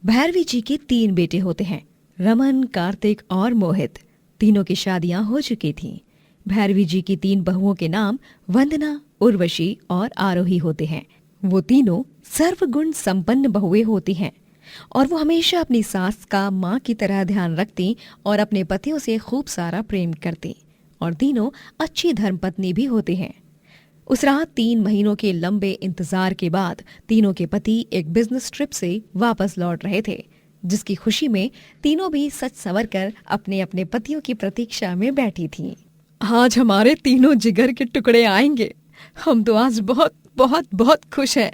भैरवी जी के 3 बेटे होते हैं, रमन, कार्तिक और मोहित। तीनों की शादियां हो चुकी थीं। भैरवी जी की 3 बहुओं के नाम वंदना, उर्वशी और आरोही होते हैं। वो तीनों सर्वगुण संपन्न बहुएं होती हैं और वो हमेशा अपनी सास का माँ की तरह ध्यान रखती और अपने पतियों से खूब सारा प्रेम करती और तीनों अच्छी धर्मपत्नी भी होती हैं। उस रात 3 महीनों के लंबे इंतजार के बाद तीनों के पति एक बिजनेस ट्रिप से वापस लौट रहे थे, जिसकी खुशी में तीनों भी सच संवर कर अपने अपने पतियों की प्रतीक्षा में बैठी थीं। आज हमारे तीनों जिगर के टुकड़े आएंगे। हम तो आज बहुत बहुत बहुत खुश हैं।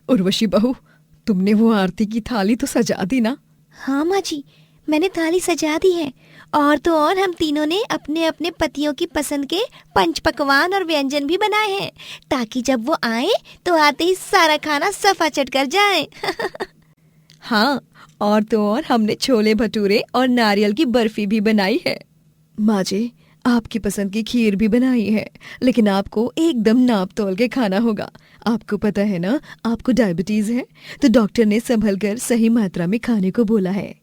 उर्वशी बहू, तुमने वो आरती की थाली तो सजा दी ना? हाँ माँ जी, मैंने थाली सजा दी है। और तो और हम तीनों ने अपने अपने पतियों की पसंद के पंच पकवान और व्यंजन भी बनाए हैं, ताकि जब वो आए तो आते ही सारा खाना सफा चट कर जाए। हाँ, और तो और हमने छोले भटूरे और नारियल की बर्फी भी बनाई है। माँ जी, आपकी पसंद की खीर भी बनाई है, लेकिन आपको एकदम नाप तोल के खाना होगा। आपको पता है ना, आपको डायबिटीज है, तो डॉक्टर ने संभल कर सही मात्रा में खाने को बोला है।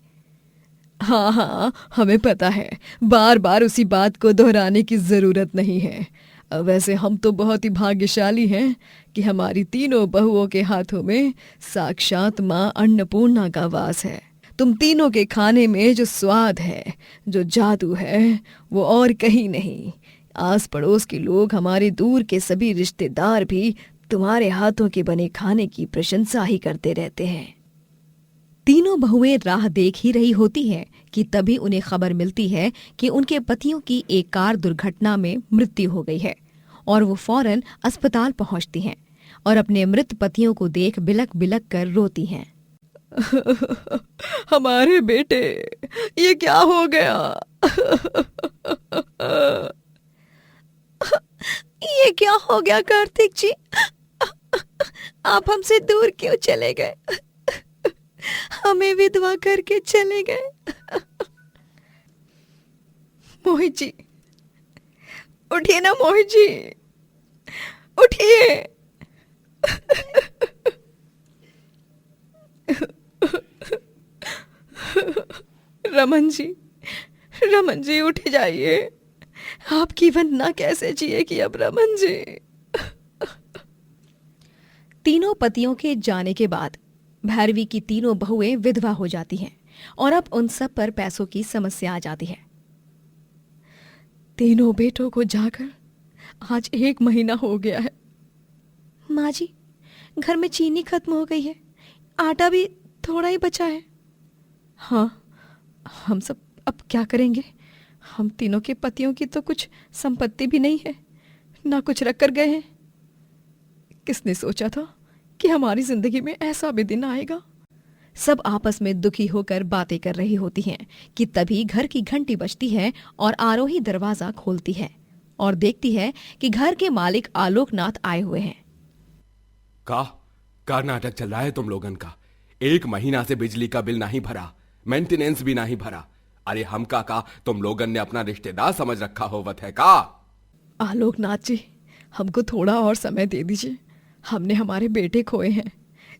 हाँ हाँ, हमें पता है, बार बार उसी बात को दोहराने की जरूरत नहीं है। वैसे हम तो बहुत ही भाग्यशाली हैं कि हमारी तीनों बहुओं के हाथों में साक्षात माँ अन्नपूर्णा का वास है। तुम तीनों के खाने में जो स्वाद है, जो जादू है, वो और कहीं नहीं। आस पड़ोस के लोग, हमारे दूर के सभी रिश्तेदार भी तुम्हारे हाथों के बने खाने की प्रशंसा ही करते रहते हैं। तीनों बहुएं राह देख ही रही होती हैं कि तभी उन्हें खबर मिलती है कि उनके पतियों की एक कार दुर्घटना में मृत्यु हो गई है और वो फौरन अस्पताल पहुंचती हैं और अपने मृत पतियों को देख बिलक बिलक कर रोती हैं। हमारे बेटे, ये क्या हो गया? ये क्या हो गया कार्तिक जी? आप हमसे दूर क्यों चले गए? हमें विधवा करके चले गए। मोहित जी, उठिए ना मोहित जी, उठिए। रमन जी उठ जाइए। आपकी वंदना कैसे जिएगी अब रमन जी? तीनों पतियों के जाने के बाद भैरवी की तीनों बहुएं विधवा हो जाती हैं और अब उन सब पर पैसों की समस्या आ जाती है। तीनों बेटों को जाकर आज 1 महीना हो गया है। माँ जी, घर में चीनी खत्म हो गई है, आटा भी थोड़ा ही बचा है। हाँ, हम सब अब क्या करेंगे? हम तीनों के पतियों की तो कुछ संपत्ति भी नहीं है, ना कुछ रख कर गए हैं। किसने सोचा था कि हमारी जिंदगी में ऐसा भी दिन आएगा? सब आपस में दुखी होकर बातें कर रही होती हैं कि तभी घर की घंटी बजती है और आरोही दरवाजा खोलती है और देखती है कि घर के मालिक आलोकनाथ आए हुए हैं। का नाटक चल रहा है तुम लोगन का? 1 महीना से बिजली का बिल नहीं भरा, मेंटेनेंस भी नहीं भरा। अरे हम का तुम लोगन ने अपना रिश्तेदार समझ रखा होवत है का? आलोकनाथ जी, हमको थोड़ा और समय दे दीजिए। हमने हमारे बेटे खोए हैं,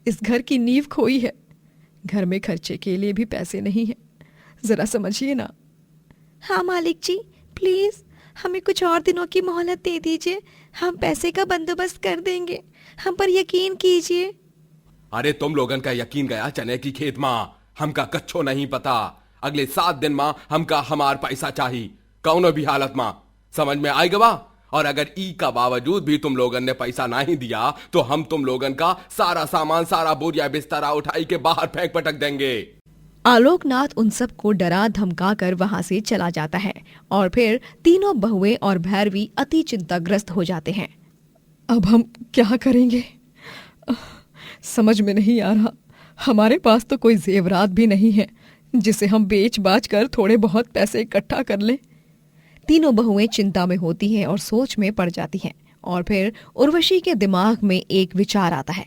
इस घर की नींव खोई है, घर में खर्चे के लिए भी पैसे नहीं हैं, जरा समझिए ना। हाँ मालिक जी, प्लीज हमें कुछ और दिनों की मोहलत दे दीजिए, हम पैसे का बंदोबस्त कर देंगे, हम पर यकीन कीजिए। अरे तुम लोगन का यकीन गया चने की खेत माँ, हमका कच्छो नहीं पता। अगले 7 दिन माँ हमका हमार पैसा चाहिए, कौनो भी हालत माँ, समझ में आई गवा? और अगर ई का बावजूद भी तुम लोगन ने पैसा नहीं दिया तो हम तुम लोगन का सारा सामान, सारा बोरिया बिस्तरा उठाई के बाहर फेंक पटक देंगे। आलोकनाथ उन सब को डरा धमका कर वहां से चला जाता है और फिर तीनों बहुएं और भैरवी अति चिंताग्रस्त हो जाते हैं। अब हम क्या करेंगे? समझ में नहीं आ रहा। हमारे पास तो कोई जेवरात भी नहीं है जिसे हम बेच बाच कर थोड़े बहुत पैसे इकट्ठा कर लें। तीनों बहुएं चिंता में होती हैं और सोच में पड़ जाती हैं और फिर उर्वशी के दिमाग में एक विचार आता है।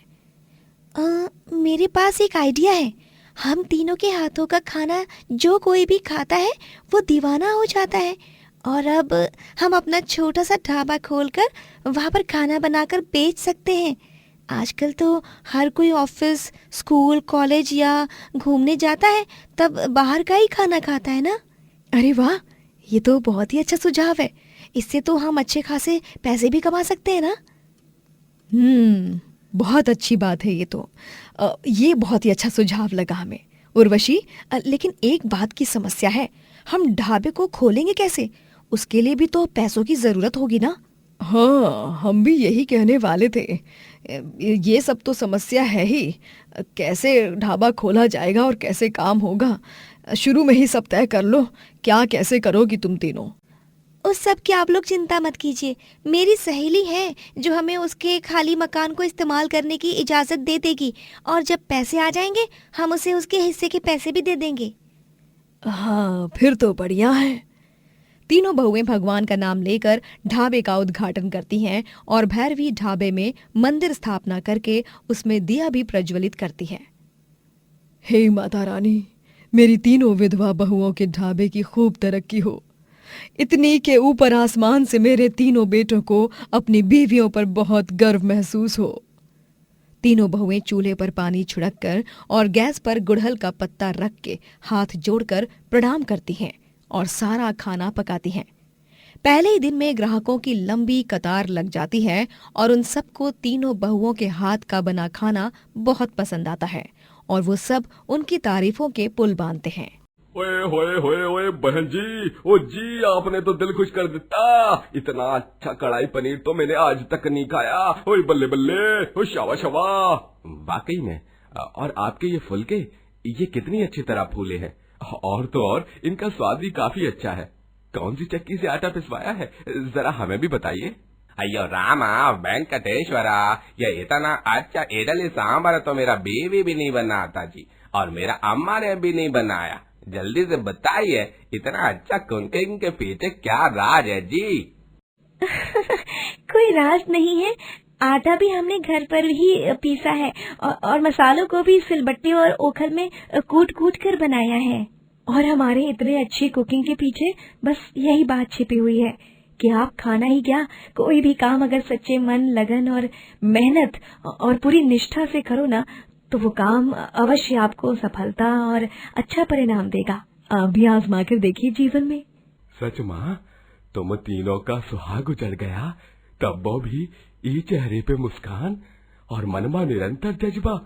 मेरे पास एक आइडिया है। हम तीनों के हाथों का खाना जो कोई भी खाता है वो दीवाना हो जाता है, और अब हम अपना छोटा सा ढाबा खोलकर वहाँ पर खाना बनाकर बेच सकते हैं। आजकल तो हर कोई ऑफिस, स्कूल, कॉलेज या घूमने जाता है, तब बाहर का ही खाना खाता है ना। अरे वाह, ये तो बहुत ही अच्छा सुझाव है। इससे तो हम अच्छे खासे पैसे भी कमा सकते हैं ना। बहुत अच्छी बात है ये तो। ये बहुत ही अच्छा सुझाव लगा हमें। उर्वशी, लेकिन एक बात की समस्या है, हम ढाबे को खोलेंगे कैसे? उसके लिए भी तो पैसों की जरूरत होगी ना। हाँ, हम भी यही कहने वाले थे। ये सब तो समस्या है ही। कैसे ढाबा खोला जाएगा और कैसे काम होगा, शुरू में ही सब तय कर लो। क्या कैसे करोगी तुम तीनों? उस सब की आप लोग चिंता मत कीजिए। मेरी सहेली है जो हमें उसके खाली मकान को इस्तेमाल करने की इजाज़त दे देगी, और जब पैसे आ जाएंगे हम उसे उसके हिस्से के पैसे भी दे देंगे। हाँ, फिर तो बढ़िया है। तीनों बहुएं भगवान का नाम लेकर ढाबे का उद्घाटन करती हैं और भैरवी ढाबे में मंदिर स्थापना करके उसमें दिया भी प्रज्वलित करती है। हे माता रानी, मेरी तीनों विधवा बहुओं के ढाबे की खूब तरक्की हो। इतनी के ऊपर आसमान से मेरे तीनों बेटों को अपनी बीवियों पर बहुत गर्व महसूस हो। तीनों बहुएं चूल्हे पर पानी छिड़क कर और गैस पर गुड़हल का पत्ता रख के हाथ जोड़कर प्रणाम करती हैं और सारा खाना पकाती हैं। पहले ही दिन में ग्राहकों की लंबी कतार लग जाती है और उन सबको तीनों बहुओं के हाथ का बना खाना बहुत पसंद आता है और वो सब उनकी तारीफों के पुल बांधते हैं। ओए होए होए ओए बहन जी, ओ जी, आपने तो दिल खुश कर देता। इतना अच्छा कढ़ाई पनीर तो मैंने आज तक नहीं खाया। ओए बल्ले बल्ले, ओ शावा शावा। वाकई में, और आपके ये फुलके, ये कितनी अच्छी तरह फूले हैं, और तो और इनका स्वाद भी काफी अच्छा है। कौन सी चक्की से आटा पिसवाया है, जरा हमें भी बताइए। अयो रामा वेंकटेश्वरा, ये इतना अच्छा इडली सांबर तो मेरा बीवी भी नहीं बनाता जी, और मेरा अम्मा ने भी नहीं बनाया। जल्दी से बताइए, इतना अच्छा कुकिंग के पीछे क्या राज है जी? कोई राज नहीं है, आटा भी हमने घर पर ही पीसा है और मसालों को भी सिलबट्टे और ओखल में कूट कूट कर बनाया है। और हमारे इतने अच्छी कुकिंग के पीछे बस यही बात छिपी हुई है कि आप खाना ही क्या, कोई भी काम अगर सच्चे मन, लगन और मेहनत और पूरी निष्ठा से करो ना, तो वो काम अवश्य आपको सफलता और अच्छा परिणाम देगा। आप भी आजमा कर देखिए जीवन में। सच माँ, तुम तीनों का सुहाग उजड़ गया, तब वो भी ई चेहरे पे मुस्कान और मनमा निरंतर जज्बा।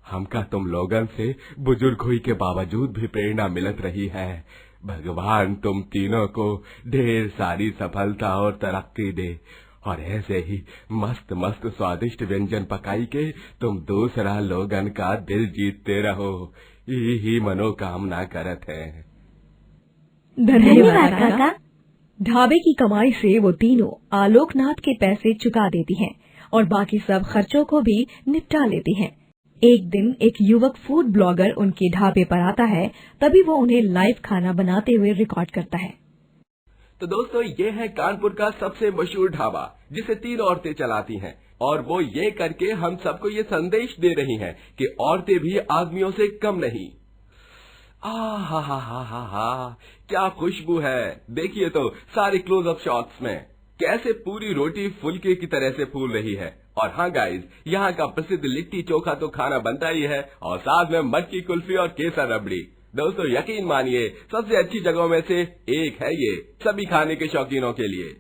हमका तुम लोगन से बुजुर्ग हुई के बावजूद भी प्रेरणा मिलत रही है। भगवान तुम तीनों को ढेर सारी सफलता और तरक्की दे, और ऐसे ही मस्त मस्त स्वादिष्ट व्यंजन पकाई के तुम दूसरा लोगन का दिल जीतते रहो, यही मनोकामना करत है। धन्यवाद काका। ढाबे की कमाई से वो तीनों आलोकनाथ के पैसे चुका देती हैं और बाकी सब खर्चों को भी निपटा लेती हैं। एक दिन एक युवक फूड ब्लॉगर उनके ढाबे पर आता है, तभी वो उन्हें लाइव खाना बनाते हुए रिकॉर्ड करता है। तो दोस्तों, ये है कानपुर का सबसे मशहूर ढाबा जिसे 3 औरतें चलाती हैं, और वो ये करके हम सबको ये संदेश दे रही हैं कि औरतें भी आदमियों से कम नहीं। हा, क्या खुशबू है। देखिए तो सारे क्लोजअप शॉट्स में कैसे पूरी रोटी फुलके की तरह से फूल रही है। और हाँ गाइस, यहाँ का प्रसिद्ध लिट्टी चोखा तो खाना बनता ही है, और साथ में मटकी कुल्फी और केसर रबड़ी। दोस्तों यकीन मानिए, सबसे अच्छी जगहों में से एक है ये, सभी खाने के शौकीनों के लिए।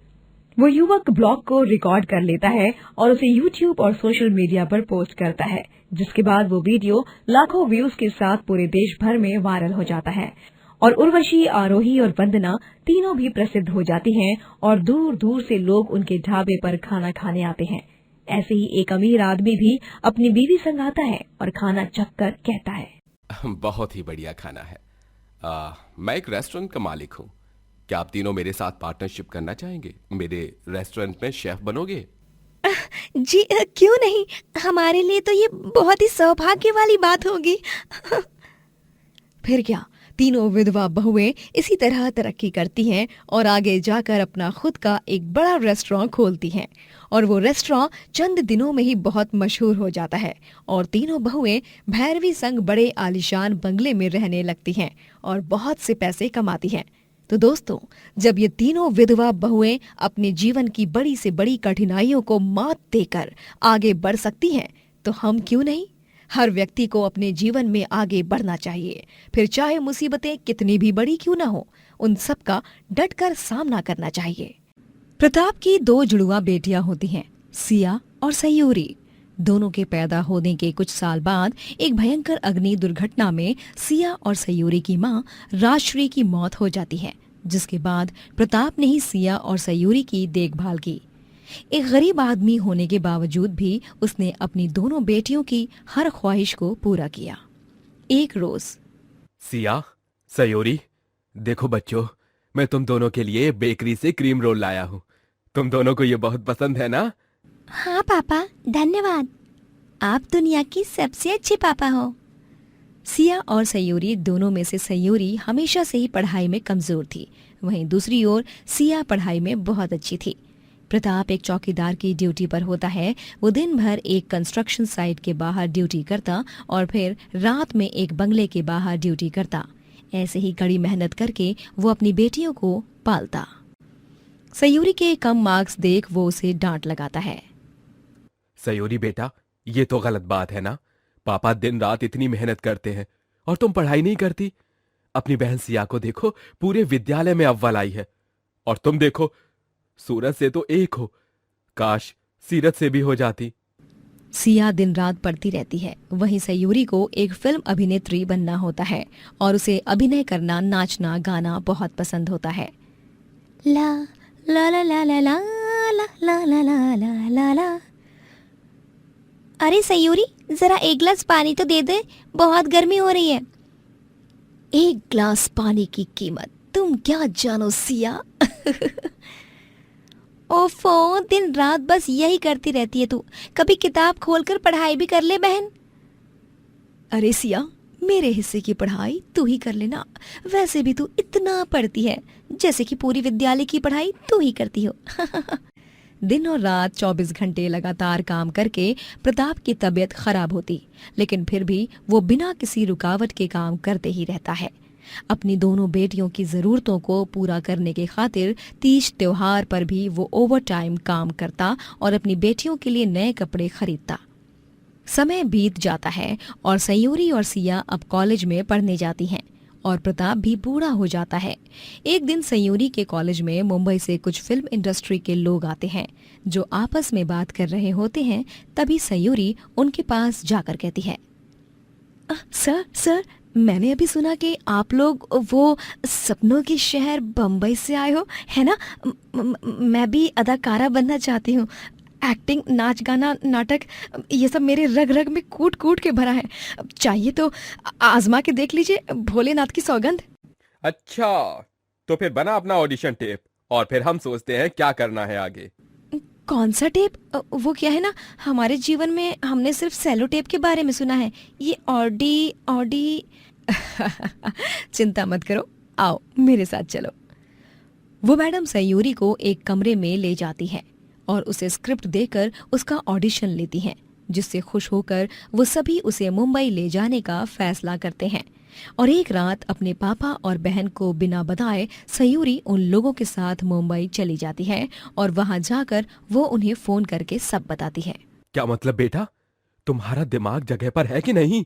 वो युवक ब्लॉग को रिकॉर्ड कर लेता है और उसे YouTube और सोशल मीडिया पर पोस्ट करता है, जिसके बाद वो वीडियो लाखों व्यूज के साथ पूरे देश भर में वायरल हो जाता है और उर्वशी, आरोही और वंदना तीनों भी प्रसिद्ध हो जाती हैं और दूर दूर से लोग उनके ढाबे पर खाना खाने आते हैं। ऐसे ही एक अमीर आदमी भी अपनी बीवी संग आता है और खाना चखकर कहता है, बहुत ही बढ़िया खाना है। मैं एक रेस्टोरेंट का मालिक हूँ। क्या आप तीनों मेरे साथ पार्टनरशिप करना चाहेंगे? मेरे रेस्टोरेंट में शेफ बनोगे? जी क्यों नहीं, हमारे लिए तो ये बहुत ही सौभाग्य वाली बात होगी। फिर क्या, तीनों विधवा बहुएं इसी तरह तरक्की करती हैं और आगे जाकर अपना खुद का एक बड़ा रेस्टोरेंट खोलती हैं और वो रेस्टोरेंट चंद दिनों में ही बहुत मशहूर हो जाता है और तीनों बहुएं भैरवी संग बड़े आलीशान बंगले में रहने लगती हैं और बहुत से पैसे कमाती हैं। तो दोस्तों, जब ये तीनों विधवा बहुएं अपने जीवन की बड़ी से बड़ी कठिनाइयों को मात देकर आगे बढ़ सकती हैं, तो हम क्यों नहीं? हर व्यक्ति को अपने जीवन में आगे बढ़ना चाहिए, फिर चाहे मुसीबतें कितनी भी बड़ी क्यों ना हो, उन सब का डटकर सामना करना चाहिए। प्रताप की 2 जुड़वा बेटियां होती हैं, सिया और सयूरी। दोनों के पैदा होने के कुछ साल बाद एक भयंकर अग्नि दुर्घटना में सिया और सयूरी की मां राजश्री की मौत हो जाती है, जिसके बाद प्रताप ने ही सिया और सयूरी की देखभाल की। एक गरीब आदमी होने के बावजूद भी उसने अपनी दोनों बेटियों की हर ख्वाहिश को पूरा किया। एक रोज, सिया, सयोरी, देखो बच्चों, मैं तुम दोनों के लिए बेकरी से क्रीम रोल लाया हूँ। तुम दोनों को ये बहुत पसंद है ना? हाँ पापा, धन्यवाद। आप दुनिया की सबसे अच्छे पापा हो। सिया और सयूरी दोनों में से सयूरी हमेशा से ही पढ़ाई में कमजोर थी, वहीं दूसरी ओर सिया पढ़ाई में बहुत अच्छी थी। प्रताप एक चौकीदार की ड्यूटी पर होता है। वो दिन भर एक कंस्ट्रक्शन साइट के बाहर ड्यूटी करता और फिर रात में एक बंगले के बाहर ड्यूटी करता। ऐसे ही कड़ी मेहनत करके वो अपनी बेटियों को पालता। सयूरी के कम मार्क्स देख वो उसे डांट लगाता है। सयोरी बेटा, ये तो गलत बात है ना। पापा दिन रात इतनी मेहनत करते हैं और तुम पढ़ाई नहीं करती। अपनी बहन सिया को देखो, पूरे विद्यालय में अव्वल आई है, और तुम देखो, सूरज से तो एक हो, काश सीरत से भी हो जाती। सिया दिन रात पढ़ती रहती है, वहीं सयूरी को एक फिल्म अभिनेत्री बनना होता है और उसे अभिनय करना, नाचना, गाना बहुत पसंद होता है। ला ला ला ला ला ला ला ला ला ला ला ला ला। अरे सयूरी, जरा एक गिलास पानी तो दे दे, बहुत गर्मी हो रही है। एक ग्लास पानी की कीमत तुम क्या जानो सिया। ओफो, दिन रात बस यही करती रहती है तू। कभी किताब खोलकर पढ़ाई भी कर ले बहन। अरे सिया, मेरे हिस्से की पढ़ाई तू ही कर लेना। वैसे भी तू इतना पढ़ती है, जैसे कि पूरी विद्यालय की पढ़ाई तू ही करती हो। दिन और रात 24 घंटे लगातार काम करके प्रताप की तबीयत खराब होती, लेकिन फिर भी वो बिना किसी रुकावट के काम करते ही रहता है। अपनी दोनों बेटियों की जरूरतों को पूरा करने के खातिर तीज त्योहार पर भी वो ओवरटाइम काम करता और अपनी बेटियों के लिए नए कपड़े खरीदता। समय बीत जाता है और सयूरी और सिया अब कॉलेज में पढ़ने जाती हैं और प्रताप भी बूढ़ा हो जाता है। एक दिन सयूरी के कॉलेज में मुंबई से कुछ फिल्म इंडस्ट्री के लोग आते हैं जो आपस में बात कर रहे होते हैं। तभी सयूरी उनके पास जाकर कहती है, सर, मैंने अभी सुना कि आप लोग वो सपनों के शहर बम्बई से आए हो, है ना? मैं भी अदाकारा बनना चाहती हूँ। एक्टिंग, नाच गाना, नाटक, ये सब मेरे रग रग में कूट कूट के भरा है। चाहिए तो आजमा के देख लीजिए, भोलेनाथ की सौगंध। अच्छा, तो फिर बना अपना ऑडिशन टेप और फिर हम सोचते हैं क्या करना है आगे। कौन सा टेप? वो क्या है ना, हमारे जीवन में हमने सिर्फ सेलो टेप के बारे में सुना है। ये ऑडी चिंता मत करो, आओ मेरे साथ चलो। वो मैडम सयूरी को एक कमरे में ले जाती है और उसे स्क्रिप्ट देकर उसका ऑडिशन लेती हैं, जिससे खुश होकर वो सभी उसे मुंबई ले जाने का फैसला करते हैं। और एक रात अपने पापा और बहन को बिना बताए सयूरी उन लोगों के साथ मुंबई चली जाती है और वहां जाकर वो उन्हें फोन करके सब बताती है। क्या मतलब बेटा, तुम्हारा दिमाग जगह पर है कि नहीं?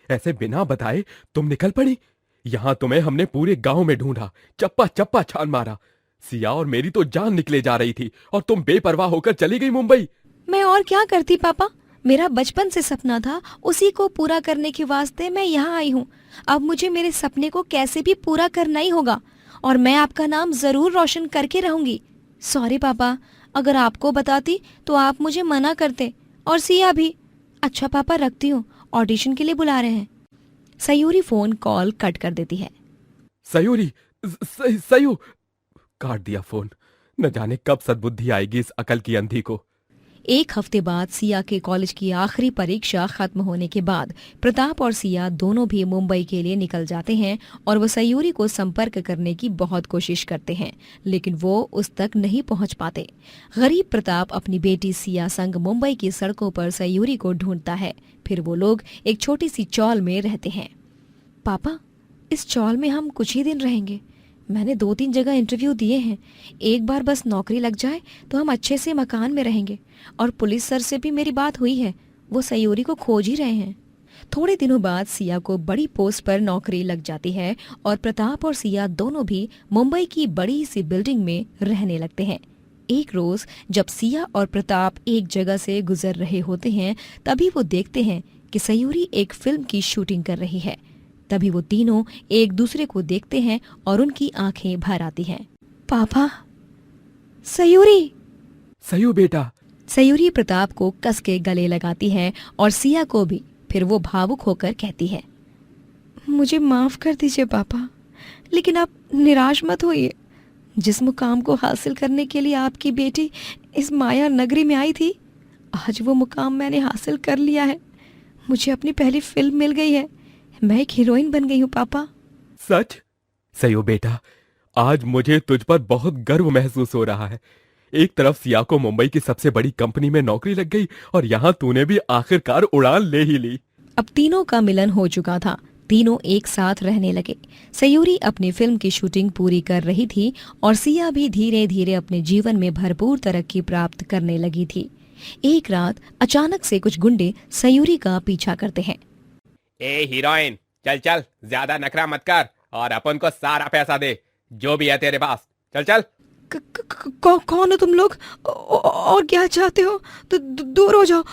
ऐसे बिना बताए तुम निकल पड़ी। यहाँ तुम्हें हमने पूरे गांव में ढूंढा, चप्पा चप्पा छान मारा। सिया और मेरी तो जान निकले जा रही थी और तुम बेपरवाह होकर चली गई मुंबई। मैं और क्या करती पापा, मेरा बचपन से सपना था, उसी को पूरा करने के वास्ते मैं यहाँ आई हूँ। अब मुझे मेरे सपने को कैसे भी पूरा करना ही होगा और मैं आपका नाम जरूर रोशन करके रहूंगी। सॉरी पापा, अगर आपको बताती तो आप मुझे मना करते, और सिया भी। अच्छा पापा, रखती हूँ, ऑडिशन के लिए बुला रहे हैं। सयूरी फोन कॉल कट कर देती है। सयूरी, सयू, काट दिया फोन। न जाने कब सद्बुद्धि आएगी इस अकल की अंधी को। एक हफ्ते बाद सिया के कॉलेज की आखिरी परीक्षा खत्म होने के बाद प्रताप और सिया दोनों भी मुंबई के लिए निकल जाते हैं और वो सयूरी को संपर्क करने की बहुत कोशिश करते हैं, लेकिन वो उस तक नहीं पहुंच पाते। गरीब प्रताप अपनी बेटी सिया संग मुंबई की सड़कों पर सयूरी को ढूंढता है। फिर वो लोग एक छोटी सी चौल में रहते हैं। पापा, इस चौल में हम कुछ ही दिन रहेंगे। मैंने 2-3 जगह इंटरव्यू दिए हैं। एक बार बस नौकरी लग जाए तो हम अच्छे से मकान में रहेंगे। और पुलिस सर से भी मेरी बात हुई है, वो सयूरी को खोज ही रहे हैं। थोड़े दिनों बाद सिया को बड़ी पोस्ट पर नौकरी लग जाती है और प्रताप और सिया दोनों भी मुंबई की बड़ी सी बिल्डिंग में रहने लगते हैं। एक रोज जब सिया और प्रताप एक जगह से गुजर रहे होते हैं, तभी वो देखते हैं कि सयूरी एक फिल्म की शूटिंग कर रही है। तभी वो तीनों एक दूसरे को देखते हैं और उनकी आंखें भर आती हैं। पापा, सयूरी! सयू बेटा। सयूरी प्रताप को कस के गले लगाती है और सिया को भी। फिर वो भावुक होकर कहती है, मुझे माफ कर दीजिए पापा, लेकिन आप निराश मत होइए। जिस मुकाम को हासिल करने के लिए आपकी बेटी इस माया नगरी में आई थी, आज वो मुकाम मैंने हासिल कर लिया है। मुझे अपनी पहली फिल्म मिल गई है। मैं एक हीरोइन बन गई हूँ पापा। सच? सयू बेटा, आज मुझे तुझ पर बहुत गर्व महसूस हो रहा है। एक तरफ सिया को मुंबई की सबसे बड़ी कंपनी में नौकरी लग गई और यहाँ तूने भी आखिरकार उड़ान ले ही ली। अब तीनों का मिलन हो चुका था। तीनों एक साथ रहने लगे। सयूरी अपनी फिल्म की शूटिंग पूरी कर रही थी और सिया भी धीरे धीरे अपने जीवन में भरपूर तरक्की प्राप्त करने लगी थी। एक रात अचानक से कुछ गुंडे सयूरी का पीछा करते हैं। ए हीरोइन, चल चल, ज्यादा नखरा मत कर और अपन को सारा पैसा दे जो भी है तेरे पास। चल चल। कौन हो तुम लोग और क्या चाहते हो? तो दूर हो जाओ,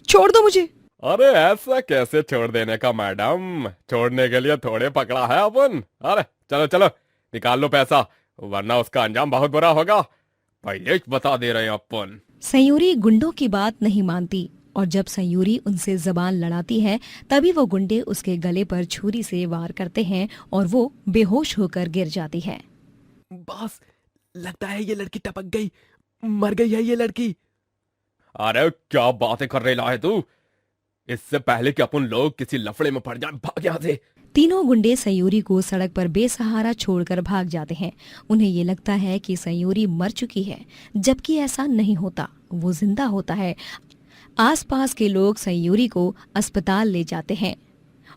छोड़ दो मुझे। अरे ऐसा कैसे छोड़ देने का मैडम, छोड़ने के लिए थोड़े पकड़ा है अपन। अरे चलो चलो, निकाल लो पैसा, वरना उसका अंजाम बहुत बुरा होगा। पहले ही बता दे रहे हैं अपन। सयूरी गुंडों की बात नहीं मानती और जब सयूरी उनसे जबान लड़ाती है, तभी वो गुंडे उसके गले पर छुरी से वार करते हैं और वो बेहोश होकर गिर जाती है। बॉस, लगता है ये लड़की टपक गई, मर गई है ये लड़की। अरे क्या बातें कर रहा है तू? इससे पहले कि अपन लोग किसी लफड़े में पड़ जाएं, भाग यहाँ से। तीनों गुंडे सयूरी को सड़क पर बेसहारा छोड़कर भाग जाते हैं। उन्हें ये लगता है कि सयूरी मर चुकी है, जबकि ऐसा नहीं होता, वो जिंदा होता है। आसपास के लोग सयूरी को अस्पताल ले जाते हैं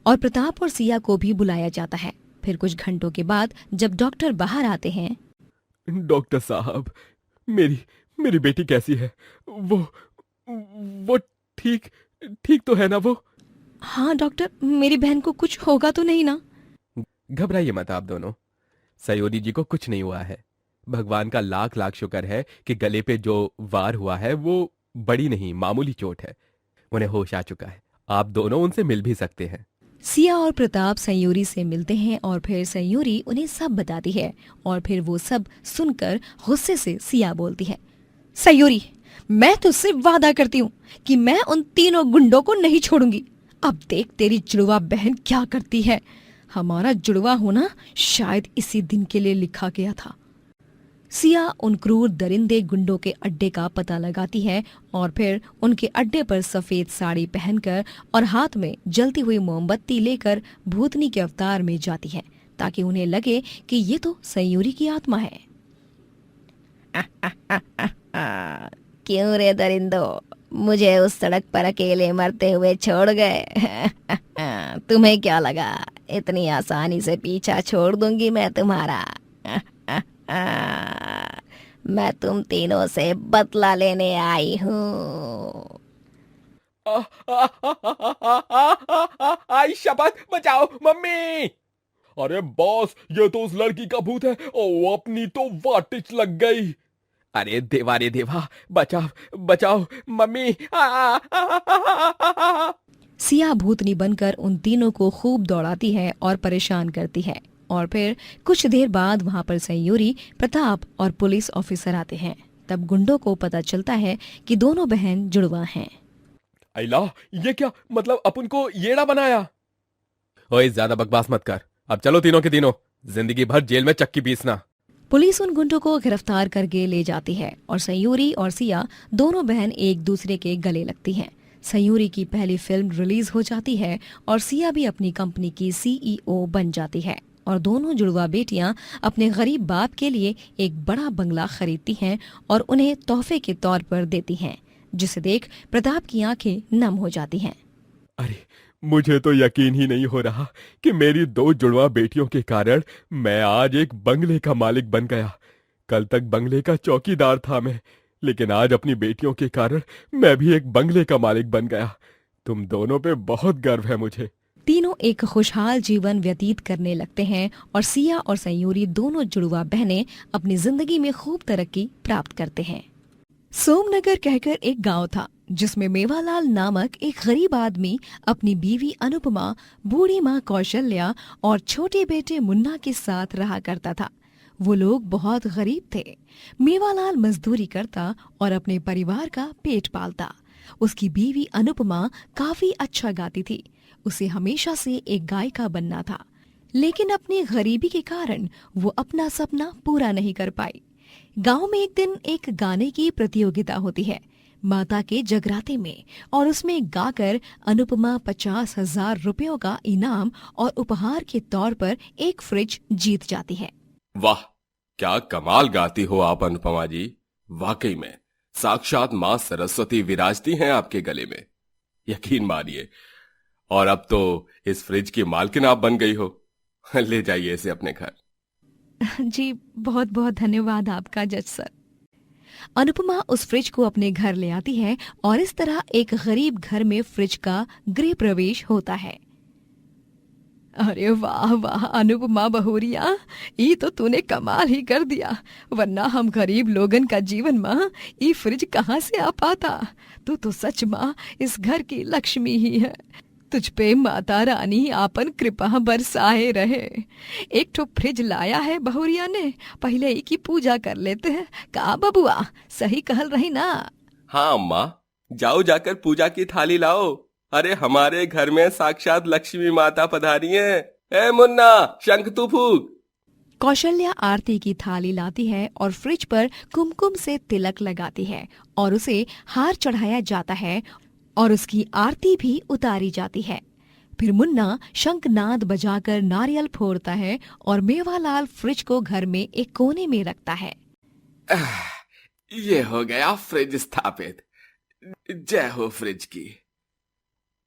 और प्रताप और सिया को भी बुलाया जाता है। फिर कुछ घंटों के बाद जब डॉक्टर बाहर आते हैं, डॉक्टर साहब, मेरी बेटी कैसी है? वो ठीक तो है ना वो? हाँ डॉक्टर, मेरी बहन को कुछ होगा तो नहीं ना? घबराइए मत आप दोनों, सयूरी जी को कुछ नहीं हुआ है। भगवान का लाख लाख शुक्र है कि गले पे जो वार हुआ है वो बड़ी नहीं, मामूली चोट है। उन्हें होश आ चुका है। आप दोनों उनसे मिल भी सकते हैं। सिया और प्रताप सयूरी से मिलते हैं और फिर सयूरी उन्हें सब बताती है और फिर वो सब सुनकर गुस्से से सिया बोलती है, सयूरी, मैं तुझसे वादा करती हूँ कि मैं उन तीनों गुंडों को नहीं छोड़ूंगी। अब देख तेरी जुड़वा बहन क्या करती है। हमारा जुड़वा होना शायद इसी दिन के लिए लिखा गया था। सिया उन क्रूर दरिंदे गुंडों के अड्डे का पता लगाती है और फिर उनके अड्डे पर सफेद साड़ी पहनकर और हाथ में जलती हुई मोमबत्ती लेकर भूतनी के अवतार में जाती है, ताकि उन्हें लगे कि ये तो सयूरी की आत्मा है। क्यों रे दरिंदो, मुझे उस सड़क पर अकेले मरते हुए छोड़ गए? तुम्हें क्या लगा इतनी आसानी से पीछा छोड़ दूंगी मैं तुम्हारा? मैं तुम तीनों से बदला लेने आई हूँ। आई शपथ, बचाओ मम्मी। अरे बॉस, ये तो उस लड़की का भूत है। ओ, अपनी तो वाटिच लग गई। अरे देवा रे देवा, बचाओ बचाओ मम्मी। सिया भूतनी बनकर उन तीनों को खूब दौड़ाती है और परेशान करती है और फिर कुछ देर बाद वहां पर सयूरी, प्रताप और पुलिस ऑफिसर आते हैं। तब गुंडों को पता चलता है कि दोनों बहन जुड़वा हैं। अल्लाह, ये क्या मतलब? अपन को येड़ा बनाया? ओए ज्यादा बकवास मत कर। अब चलो तीनों के तीनों जिंदगी भर जेल में चक्की पीसना। पुलिस उन गुंडों को गिरफ्तार करके ले जाती है और सयूरी और सिया दोनों बहन एक दूसरे के गले लगती हैं। सयूरी की पहली फिल्म रिलीज हो जाती है और सिया भी अपनी कंपनी की CEO बन जाती है और दोनों जुड़वा बेटियां अपने गरीब बाप के लिए एक बड़ा बंगला खरीदती हैं और उन्हें तोहफे के तौर पर देती हैं, जिसे देख प्रताप की आंखें नम हो जाती हैं। अरे मुझे तो यकीन ही नहीं हो रहा कि मेरी 2 जुड़वा बेटियों के कारण मैं आज एक बंगले का मालिक बन गया। कल तक बंगले का चौकीदार था मैं, लेकिन आज अपनी बेटियों के कारण मैं भी एक बंगले का मालिक बन गया। तुम दोनों पे बहुत गर्व है मुझे। तीनों एक खुशहाल जीवन व्यतीत करने लगते हैं और सिया और सयूरी दोनों जुड़वा बहनें अपनी जिंदगी में खूब तरक्की प्राप्त करते हैं। सोमनगर कहकर एक गांव था जिसमें मेवालाल नामक एक गरीब आदमी अपनी बीवी अनुपमा, बूढ़ी माँ कौशल्या और छोटे बेटे मुन्ना के साथ रहा करता था। वो लोग बहुत गरीब थे। मेवालाल मजदूरी करता और अपने परिवार का पेट पालता। उसकी बीवी अनुपमा काफी अच्छा गाती थी। उसे हमेशा से एक गायिका बनना था, लेकिन अपनी गरीबी के कारण वो अपना सपना पूरा नहीं कर पाई। गांव में एक दिन एक गाने की प्रतियोगिता होती है माता के जगराते में, और उसमें गाकर अनुपमा 50,000 रुपयों का इनाम और उपहार के तौर पर एक फ्रिज जीत जाती है। वाह, क्या कमाल गाती हो आप अनुपमा जी। वाकई में साक्षात माँ सरस्वती विराजती हैं आपके गले में, यकीन मानिए। और अब तो इस फ्रिज की मालकिन आप बन गई हो। ले जाइए इसे अपने घर। जी बहुत बहुत धन्यवाद आपका जज सर। अनुपमा उस फ्रिज को अपने घर ले आती है और इस तरह एक गरीब घर में फ्रिज का गृह प्रवेश होता है। अरे वाह वाह अनुपमा बहुरिया, ये तो तूने कमाल ही कर दिया, वरना हम गरीब लोगन का जीवन माँ ये फ्रिज कहाँ से आ पाता। तू तो सच माँ इस घर की लक्ष्मी ही है। तुझ पे माता रानी आपन कृपा बरसाए रहे। एक ठो फ्रिज लाया है बहुरिया ने, पहले ही की पूजा कर लेते हैं। का बबुआ सही कहल रही ना? हाँ अम्मा, जाओ जाकर पूजा की थाली लाओ। अरे हमारे घर में साक्षात लक्ष्मी माता पधारी है। ए मुन्ना, शंख तू फूक। कौशल्या आरती की थाली लाती है और फ्रिज पर कुमकुम से तिलक लगाती है और उसे हार चढ़ाया जाता है और उसकी आरती भी उतारी जाती है। फिर मुन्ना शंखनाद बजाकर नारियल फोड़ता है और मेवालाल फ्रिज को घर में एक कोने में रखता है। ये हो गया फ्रिज स्थापित। जय हो फ्रिज की।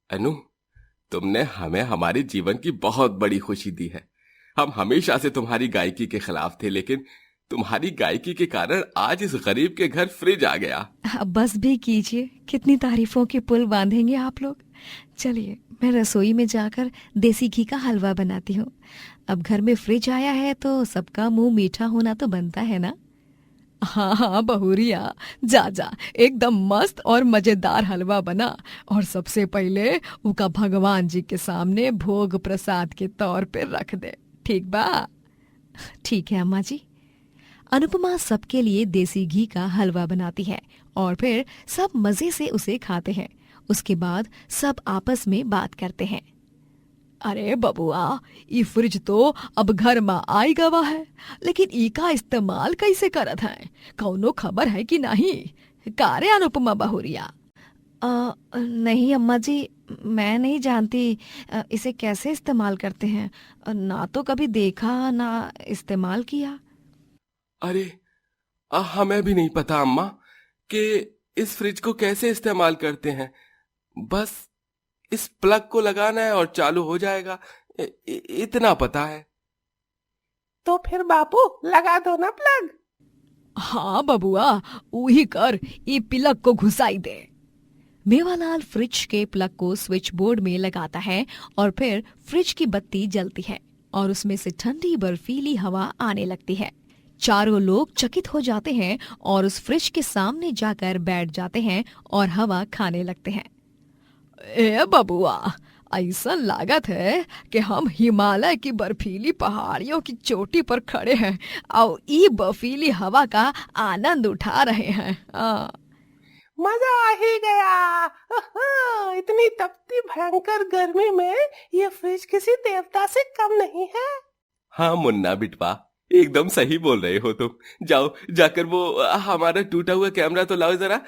अनु, तुमने हमें हमारे जीवन की बहुत बड़ी खुशी दी है। हम हमेशा से तुम्हारी गायकी के खिलाफ थे, लेकिन तुम्हारी गायकी के कारण आज इस गरीब के घर फ्रिज आ गया। अब बस भी कीजिए, कितनी तारीफों के पुल बांधेंगे आप लोग। चलिए मैं रसोई में जाकर देसी घी का हलवा बनाती हूँ। अब घर में फ्रिज आया है तो सबका मुंह मीठा होना तो बनता है ना। हाँ हाँ बहुरिया, जा जा एकदम मस्त और मजेदार हलवा बना और सबसे पहले उसका भगवान जी के सामने भोग प्रसाद के तौर पे रख दे। ठीक बा? ठीक है अम्मा जी। अनुपमा सबके लिए देसी घी का हलवा बनाती है और फिर सब मजे से उसे खाते हैं। उसके बाद सब आपस में बात करते हैं। अरे बबुआ, ये फ्रिज तो अब घर में आई गवा है, लेकिन इका इस्तेमाल कैसे करत है? कौनो खबर है कि नहीं? कारे अनुपमा बहुरिया? नहीं अम्मा जी, मैं नहीं जानती इसे कैसे इस्तेमाल करते हैं। ना तो कभी देखा ना इस्तेमाल किया। अरे हमें भी नहीं पता अम्मा कि इस फ्रिज को कैसे इस्तेमाल करते हैं। बस इस प्लग को लगाना है और चालू हो जाएगा, इतना पता है। तो फिर बापू लगा दो ना प्लग। हाँ बबुआ, वही कर, ये प्लग को घुसाई दे। मेवालाल फ्रिज के प्लग को स्विच बोर्ड में लगाता है और फिर फ्रिज की बत्ती जलती है और उसमें से ठंडी बर्फीली हवा आने लगती है। चारों लोग चकित हो जाते हैं और उस फ्रिज के सामने जाकर बैठ जाते हैं और हवा खाने लगते हैं। ए बबुआ, ऐसा लागत है कि हम हिमालय की बर्फीली पहाड़ियों की चोटी पर खड़े हैं और ये बर्फीली हवा का आनंद उठा रहे हैं। मजा आ ही गया। इतनी तपती भयंकर गर्मी में ये फ्रिज किसी देवता से कम नहीं है। हाँ मुन्ना बिटवा, एकदम सही बोल रहे हो तुम। जाओ जाकर वो हमारा टूटा हुआ कैमरा तो लाओ जरा,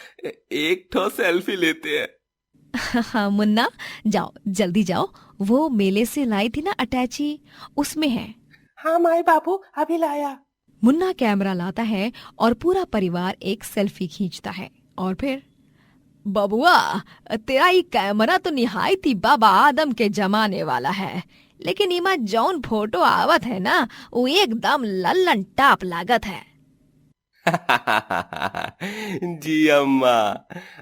एक ठो सेल्फी लेते हैं। हाँ मुन्ना, जाओ जल्दी जाओ, वो मेले से लाई थी ना अटैची, उसमें है। हाँ माई बाबू, अभी लाया। मुन्ना कैमरा लाता है और पूरा परिवार एक सेल्फी खींचता है और फिर बबुआ, तेरा ये कैमरा तो निहायत ही बाबा आदम के जमाने वाला है, लेकिन इमा जौन फोटो आवत है ना, वो एकदम लल्लन टाप लागत है। जी अम्मा।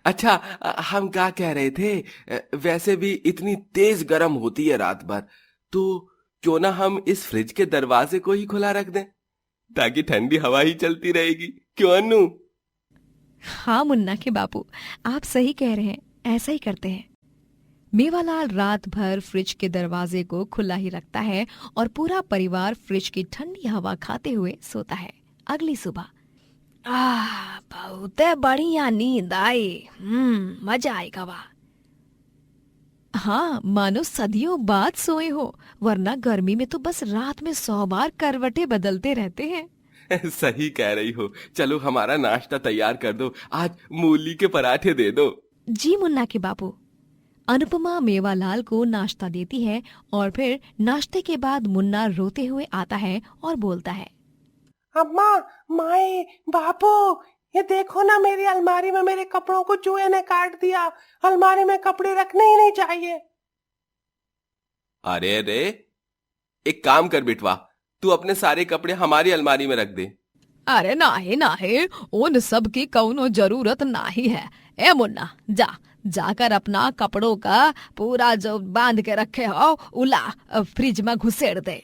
अच्छा, हम क्या कह रहे थे, वैसे भी इतनी तेज गर्म होती है रात भर, तो क्यों ना हम इस फ्रिज के दरवाजे को ही खुला रख दें, ताकि ठंडी हवा ही चलती रहेगी। क्यों अनु? हाँ मुन्ना के बापू, आप सही कह रहे हैं, ऐसा ही करते हैं। मेवालाल रात भर फ्रिज के दरवाजे को खुला ही रखता है और पूरा परिवार फ्रिज की ठंडी हवा खाते हुए सोता है। अगली सुबह बहुत बढ़िया नींद आई, मजा आएगा वाह। हाँ, मानो सदियों बाद सोए हो, वरना गर्मी में तो बस रात में 100 बार करवटें बदलते रहते हैं। सही कह रही हो। चलो हमारा नाश्ता तैयार कर दो, आज मूली के पराठे दे दो। जी मुन्ना के बापू। अनुपमा मेवालाल को नाश्ता देती है और फिर नाश्ते के बाद मुन्ना रोते हुए आता है और बोलता है, अम्मा, माए, बापू, ये देखो ना, मेरी अलमारी में मेरे कपड़ों को चूहे ने काट दिया। अलमारी में कपड़े रखने ही नहीं चाहिए। अरे रे, एक काम कर बिटवा, तू अपने सारे कपड़े हमारी अलमारी में रख दे। अरे नाही नाही, उन सब की कौनो जरूरत नहीं है। ए मुन्ना, जाकर अपना कपड़ों का पूरा जो बांध के रखे हो उला फ्रिज में घुसेड़ दे।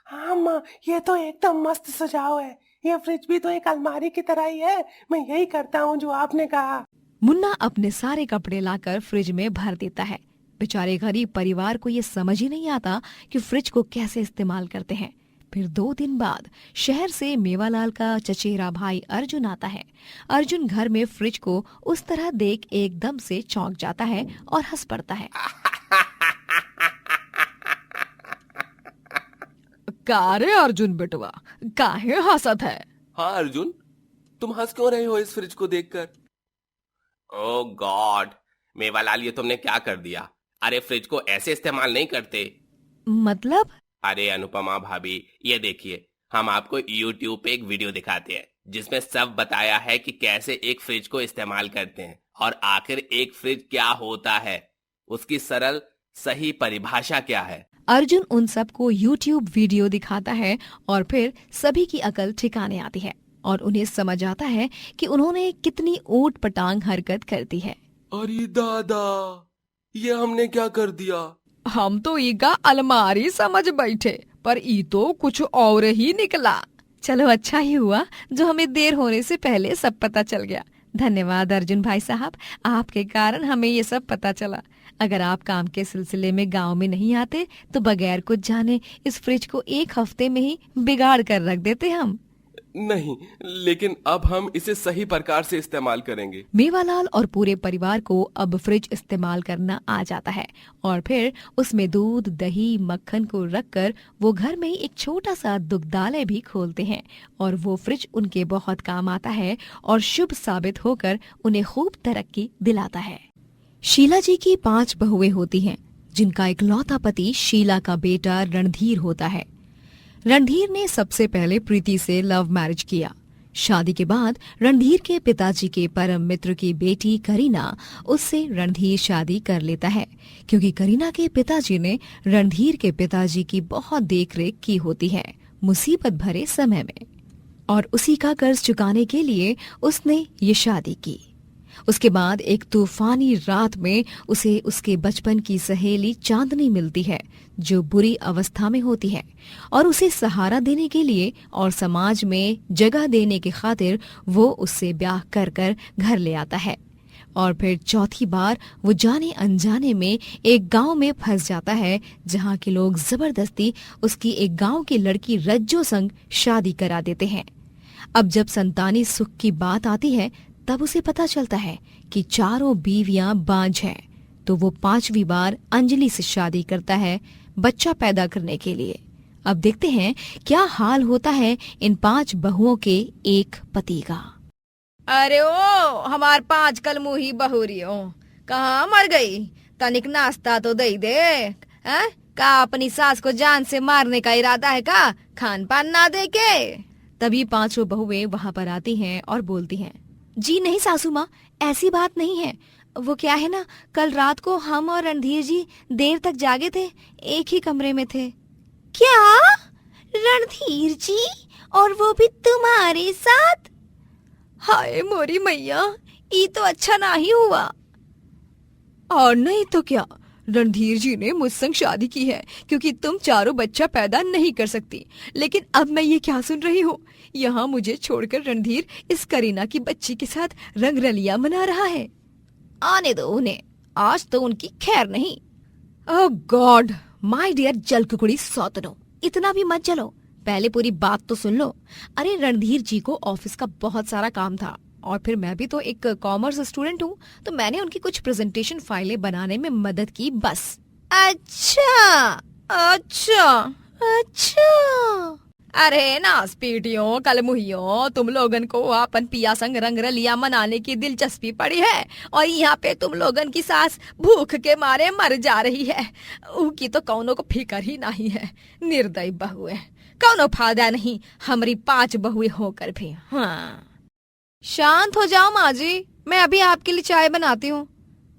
हाँ अम्मा, ये तो एकदम मस्त सुझाव है। ये फ्रिज भी तो एक अलमारी की तरह ही है। मैं यही करता हूँ जो आपने कहा। मुन्ना अपने सारे कपड़े लाकर फ्रिज में भर देता है। बेचारे गरीब परिवार को ये समझ ही नहीं आता कि फ्रिज को कैसे इस्तेमाल करते हैं। फिर 2 दिन बाद शहर से मेवालाल का चचेरा भाई अर्जुन आता है। अर्जुन घर में फ्रिज को उस तरह देख एकदम से चौंक जाता है और हंस पड़ता है। कारे अर्जुन बेटवा, काहे हंसत है? हाँ अर्जुन, तुम हंस क्यों रहे हो इस फ्रिज को देखकर? ओ गॉड, मेवालाल ये तुमने क्या कर दिया? अरे फ्रिज को ऐसे इस्तेमाल नहीं करते। मतलब? अरे अनुपमा भाभी, ये देखिए, हम आपको YouTube पे एक वीडियो दिखाते हैं जिसमें सब बताया है कि कैसे एक फ्रिज को इस्तेमाल करते हैं और आखिर एक फ्रिज क्या होता है, उसकी सरल सही परिभाषा क्या है। अर्जुन उन सबको YouTube वीडियो दिखाता है और फिर सभी की अकल ठिकाने आती है और उन्हें समझ आता है कि उन्होंने कितनी ऊट पटांग हरकत कर दी है। अरे दादा, ये हमने क्या कर दिया? हम तो ईगा अलमारी समझ बैठे, पर ई तो कुछ और ही निकला। चलो अच्छा ही हुआ जो हमें देर होने से पहले सब पता चल गया। धन्यवाद अर्जुन भाई साहब, आपके कारण हमें ये सब पता चला। अगर आप काम के सिलसिले में गांव में नहीं आते तो बगैर कुछ जाने इस फ्रिज को 1 हफ्ते में ही बिगाड़ कर रख देते हम। नहीं, लेकिन अब हम इसे सही प्रकार से इस्तेमाल करेंगे। मेवालाल और पूरे परिवार को अब फ्रिज इस्तेमाल करना आ जाता है और फिर उसमें दूध, दही, मक्खन को रखकर वो घर में ही एक छोटा सा दुग्धालय भी खोलते हैं और वो फ्रिज उनके बहुत काम आता है और शुभ साबित होकर उन्हें खूब तरक्की दिलाता है। शीला जी की 5 बहुएं होती हैं, जिनका इकलौता पति शीला का बेटा रणधीर होता है। रणधीर ने सबसे पहले प्रीति से लव मैरिज किया। शादी के बाद रणधीर के पिताजी के परम मित्र की बेटी करीना उससे रणधीर शादी कर लेता है, क्योंकि करीना के पिताजी ने रणधीर के पिताजी की बहुत देखरेख की होती है मुसीबत भरे समय में, और उसी का कर्ज चुकाने के लिए उसने ये शादी की। उसके बाद एक तूफानी रात में उसे उसके बचपन की सहेली चांदनी मिलती है, जो बुरी अवस्था में होती है, और उसे सहारा देने के लिए और समाज में जगह देने की खातिर वो उससे ब्याह कर कर घर ले आता है। और फिर चौथी बार वो जाने अनजाने में एक गांव में फंस जाता है, जहां के लोग जबरदस्ती उसकी एक गांव की लड़की रज्जो संग शादी करा देते हैं। अब जब संतानी सुख की बात आती है तब उसे पता चलता है कि चारों बीवियां बांझ हैं, तो वो 5वीं बार अंजलि से शादी करता है बच्चा पैदा करने के लिए। अब देखते हैं क्या हाल होता है इन 5 बहुओं के एक पति का। अरे ओ हमार 5 कलमुही बहुरियों, कहाँ मर गई? तनिक नाश्ता तो दे दे। का अपनी सास को जान से मारने का इरादा है का? खान पान ना दे के? तभी 5 बहुएं वहाँ पर आती हैं और बोलती हैं, जी नहीं सासू माँ, ऐसी बात नहीं है। वो क्या है ना, कल रात को हम और रणधीर जी देर तक जागे थे, एक ही कमरे में थे। क्या? रणधीर जी? और वो भी तुम्हारे साथ? हाय मोरी मैया, ये तो अच्छा ना ही हुआ। और नहीं तो क्या, रणधीर जी ने मुझसे शादी की है क्योंकि तुम चारों बच्चा पैदा नहीं कर सकती। लेकिन अब मैं ये क्या सुन रही हूँ, यहाँ मुझे छोड़कर रणधीर इस करीना की बच्ची के साथ रंगरलिया मना रहा है। आने दो उन्हें, आज तो उनकी खैर नहीं। ओह गॉड, माय डियर जल कुकड़ी सौतनो, इतना भी मत जलो, पहले पूरी बात तो सुन लो। अरे रणधीर जी को ऑफिस का बहुत सारा काम था और फिर मैं भी तो एक कॉमर्स स्टूडेंट हूँ, तो मैंने उनकी कुछ प्रेजेंटेशन फाइलें बनाने में मदद की बस। अच्छा अच्छा अच्छा। अरे नास पीटियों कल मुहियों, तुम लोगन को अपन पिया संग रंगरलिया मनाने की दिलचस्पी पड़ी है और यहाँ पे तुम लोगन की सास भूख के मारे मर जा रही है। उनकी तो कौनों को फिकर ही नहीं है, निर्दयी बहुए, कौनो फायदा नहीं हमारी 5 बहुए होकर भी। हाँ, शांत हो जाओ माँ जी, मैं अभी आपके लिए चाय बनाती हूँ।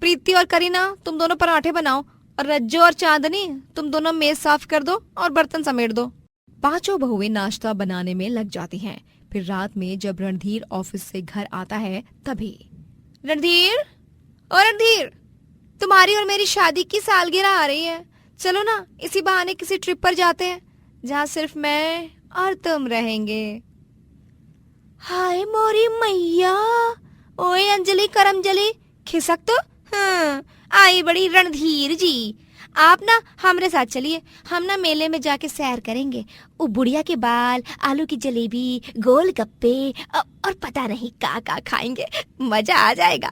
प्रीति और करीना तुम दोनों पराठे बनाओ और रज्जो और चांदनी तुम दोनों मेज साफ कर दो और बर्तन समेट दो। 5 बहुएं नाश्ता बनाने में लग जाती हैं। फिर रात में जब रणधीर ऑफिस से घर आता है तभी रणधीर, और रणधीर, तुम्हारी और मेरी शादी की सालगिरह आ रही है, चलो ना इसी बहाने किसी ट्रिप पर जाते हैं जहाँ सिर्फ मैं और तुम रहेंगे। हाय मोरी मैया, ओए अंजलि करमजली खिसक तो। हाँ, आई बड़ी रणधीर जी, आप ना हमारे साथ चलिए, हम ना मेले में जाके सैर करेंगे। वो बुढ़िया के बाल, आलू की जलेबी, गोलगप्पे और पता नहीं का खाएंगे, मजा आ जाएगा।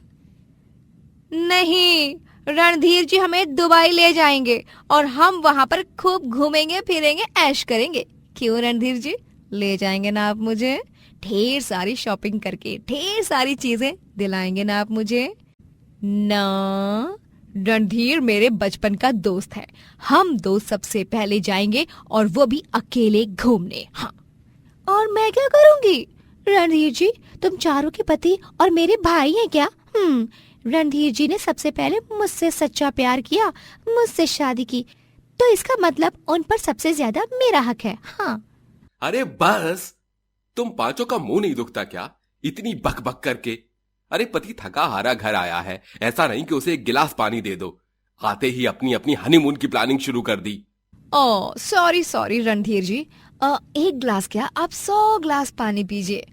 नहीं, रणधीर जी हमें दुबई ले जाएंगे और हम वहाँ पर खूब घूमेंगे फिरेंगे, ऐश करेंगे। क्यों रणधीर जी, ले जाएंगे ना आप मुझे? ढेर सारी शॉपिंग करके ढेर सारी चीजें दिलाएंगे ना आप मुझे? ना, रणधीर मेरे बचपन का दोस्त है, हम दो सबसे पहले जाएंगे और वो भी अकेले घूमने। हाँ, और मैं क्या करूंगी? रणधीर जी तुम चारों के पति और मेरे भाई हैं क्या? रणधीर जी ने सबसे पहले मुझसे सच्चा प्यार किया, मुझसे शादी की, तो इसका मतलब उन पर सबसे ज्यादा मेरा हक है। हाँ। अरे बस, तुम 5 का मुंह नहीं दुखता क्या इतनी बक बक करके? अरे पति थका हारा घर आया है, ऐसा नहीं कि उसे एक गिलास पानी दे दो। आते ही अपनी अपनी हनीमून की प्लानिंग शुरू कर दी। ओह सॉरी रणधीर जी, 1 गिलास क्या, आप 100 गिलास पानी पीजिए,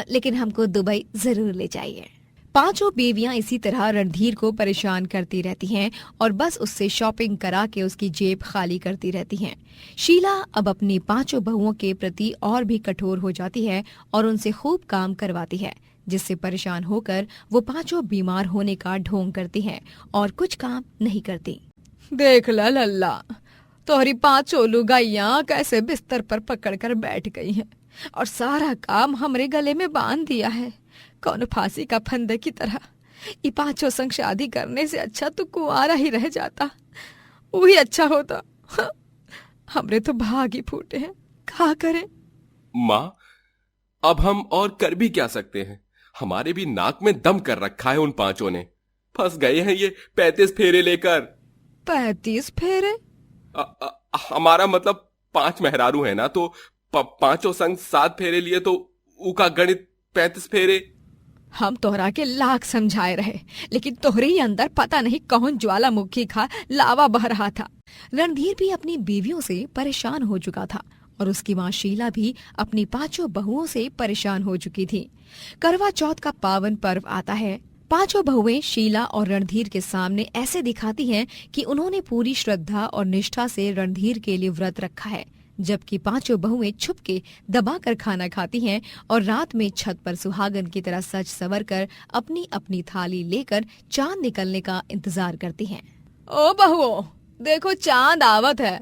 लेकिन हमको दुबई जरूर ले जाइए। 5 बीवियां इसी तरह रणधीर को परेशान करती रहती हैं और बस उससे शॉपिंग करा के उसकी जेब खाली करती रहती हैं। शीला अब अपनी 5 बहुओं के प्रति और भी कठोर हो जाती है और उनसे खूब काम करवाती है, जिससे परेशान होकर वो 5 बीमार होने का ढोंग करती हैं और कुछ काम नहीं करती। देख ला लल्ला, तोहरी 5 लुगाइयां कैसे बिस्तर पर पकड़कर बैठ गई हैं और सारा काम हमरे गले में बांध दिया है, कौन फांसी का फंदे की तरह। ये 5 संग शादी करने से अच्छा तो कुंवारा ही रह जाता, वही अच्छा होता। हमरे तो भाग ही फूटे हैं, क्या करें? माँ, अब हम और कर भी क्या सकते हैं? हमारे भी नाक में दम कर रखा है उन 5 ने। फंस गए हैं ये 35 फेरे लेकर। 35 फेरे? हमारा मतलब 5 मेहरारू है ना, तो 5 संग 7 फेरे लिए तो उका गणित 35 फेरे। हम तोहरा के लाख समझाए रहे, लेकिन तोहरे ही अंदर पता नहीं कौन ज्वालामुखी खा लावा बह रहा था। रणधीर भी अपनी बीवियों से परेशान हो चुका था और उसकी माँ शीला भी अपनी 5 बहुओं से परेशान हो चुकी थी। करवा चौथ का पावन पर्व आता है। 5 बहुएं शीला और रणधीर के सामने ऐसे दिखाती हैं कि उन्होंने पूरी श्रद्धा और निष्ठा से रणधीर के लिए व्रत रखा है, जबकि 5 बहुएं छुप के दबाकर खाना खाती हैं और रात में छत पर सुहागन की तरह सज संवर कर अपनी अपनी थाली लेकर चांद निकलने का इंतजार करती हैं। ओ बहुओं, देखो चांद आवत है।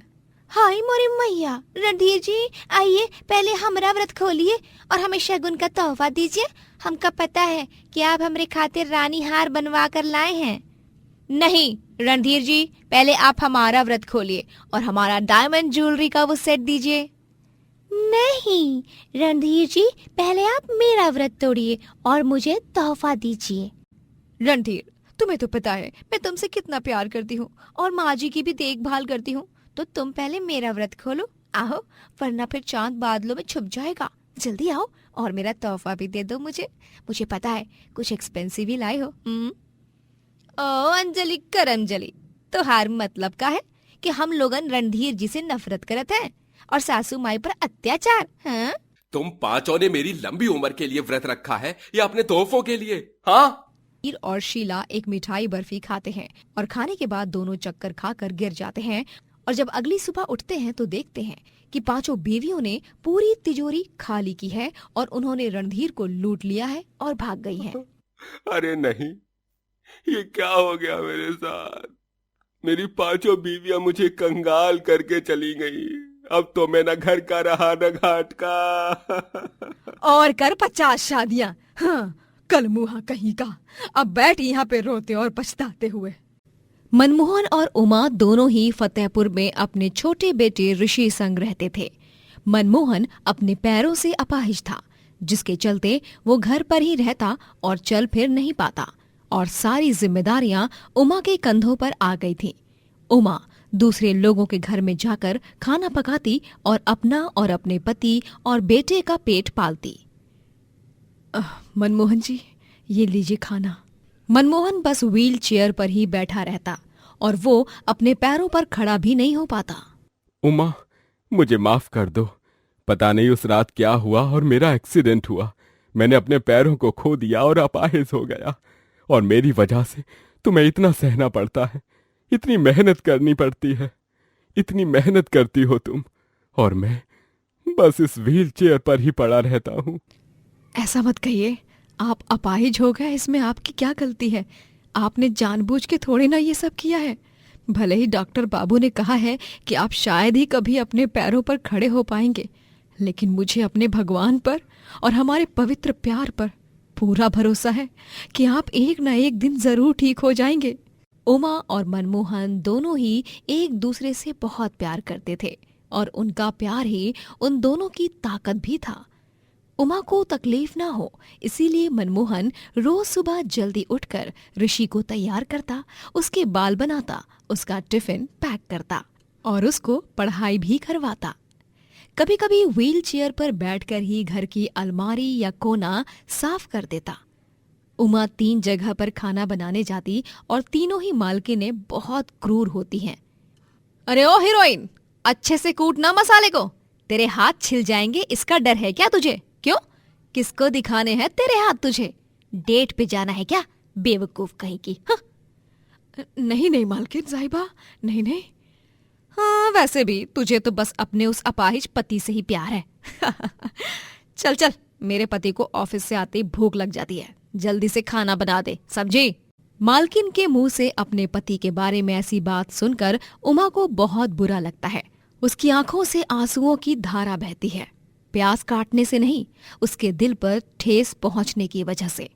हाय मोरे मैया, रणधीर जी आइए, पहले हमारा व्रत खोलिए और हमें शगुन का तोहफा दीजिए। हमका पता है कि आप हमरे खातिर रानी हार बनवा कर लाए हैं। नहीं रणधीर जी, पहले आप हमारा व्रत खोलिए और हमारा डायमंड ज्वेलरी का वो सेट दीजिए। नहीं रणधीर जी, पहले आप मेरा व्रत तोड़िए और मुझे तोहफा दीजिए। रणधीर, तुम्हें तो पता है मैं तुमसे कितना प्यार करती हूँ और माँ जी की भी देखभाल करती हूँ। तो तुम पहले मेरा व्रत खोलो, आओ, वरना फिर चांद बादलों में छुप जाएगा। जल्दी आओ और मेरा तोहफा भी दे दो मुझे। मुझे पता है कुछ एक्सपेंसिव ही लाई हो। ओ अंजलि करमजली, तो हार मतलब का है कि हम लोगन रणधीर जी से नफरत करत हैं और सासू माई पर अत्याचार। हाँ, तुम पांचों ने मेरी लंबी उम्र के लिए व्रत रखा है या अपने तोहफों के लिए? हाँ, रणधीर और शीला एक मिठाई बर्फी खाते हैं और खाने के बाद दोनों चक्कर खाकर गिर जाते हैं। और जब अगली सुबह उठते हैं तो देखते हैं कि पांचों बीवियों ने पूरी तिजोरी खाली की है और उन्होंने रणधीर को लूट लिया है और भाग गई हैं। अरे नहीं, ये क्या हो गया मेरे साथ? मेरी पांचों बीवियां मुझे कंगाल करके चली गई। अब तो मैं न घर का रहा न घाट का। और कर 50 शादियां। हाँ, कल मुहा कहीं का। अब बैठ यहाँ पे रोते और पछताते हुए। मनमोहन और उमा दोनों ही फतेहपुर में अपने छोटे बेटे ऋषि संग रहते थे। मनमोहन अपने पैरों से अपाहिज था, जिसके चलते वो घर पर ही रहता और चल फिर नहीं पाता और सारी जिम्मेदारियां उमा के कंधों पर आ गई थी। उमा दूसरे लोगों के घर में जाकर खाना पकाती और अपना और अपने पति और बेटे का पेट पालती। मनमोहन जी, ये लीजिए खाना। मनमोहन बस व्हील चेयर पर ही बैठा रहता और वो अपने पैरों पर खड़ा भी नहीं हो पाता। उमा, मुझे माफ कर दो। पता नहीं उस रात क्या हुआ और मेरा एक्सीडेंट हुआ। मैंने अपने पैरों को खो दिया और अपाहिज हो गया, और मेरी वजह से तुम्हें इतना सहना पड़ता है, इतनी मेहनत करनी पड़ती है। इतनी मेहनत करती हो तुम और मैं बस इस व्हील चेयर पर ही पड़ा रहता हूँ। ऐसा मत कहिए, आप अपाहिज हो गए, इसमें आपकी क्या गलती है? आपने जानबूझ के थोड़ी ना ये सब किया है। भले ही डॉक्टर बाबू ने कहा है कि आप शायद ही कभी अपने पैरों पर खड़े हो पाएंगे, लेकिन मुझे अपने भगवान पर और हमारे पवित्र प्यार पर पूरा भरोसा है कि आप एक ना एक दिन जरूर ठीक हो जाएंगे। उमा और मनमोहन दोनों ही एक दूसरे से बहुत प्यार करते थे और उनका प्यार ही उन दोनों की ताकत भी था। उमा को तकलीफ ना हो, इसीलिए मनमोहन रोज सुबह जल्दी उठकर ऋषि को तैयार करता, उसके बाल बनाता, उसका टिफिन पैक करता और उसको पढ़ाई भी करवाता। कभी कभी व्हील चेयर पर बैठकर ही घर की अलमारी या कोना साफ कर देता। उमा 3 जगह पर खाना बनाने जाती और तीनों ही मालकिनें बहुत क्रूर होती हैं। अरे ओ हीरोइन, अच्छे से कूटना मसाले को, तेरे हाथ छिल जाएंगे, इसका डर है क्या तुझे? क्यों, किसको दिखाने हैं तेरे हाथ तुझे? डेट पे जाना है क्या, बेवकूफ कहीं की? नहीं नहीं मालकिन साहिबा, नहीं नहीं। हाँ, वैसे भी तुझे तो बस अपने उस अपाहिज पति से ही प्यार है। चल चल, मेरे पति को ऑफिस से आते ही भूख लग जाती है, जल्दी से खाना बना दे, समझी? मालकिन के मुंह से अपने पति के बारे में ऐसी बात सुनकर उमा को बहुत बुरा लगता है। उसकी आंखों से आंसुओं की धारा बहती है, प्यास काटने से नहीं, उसके दिल पर ठेस पहुंचने की वजह से।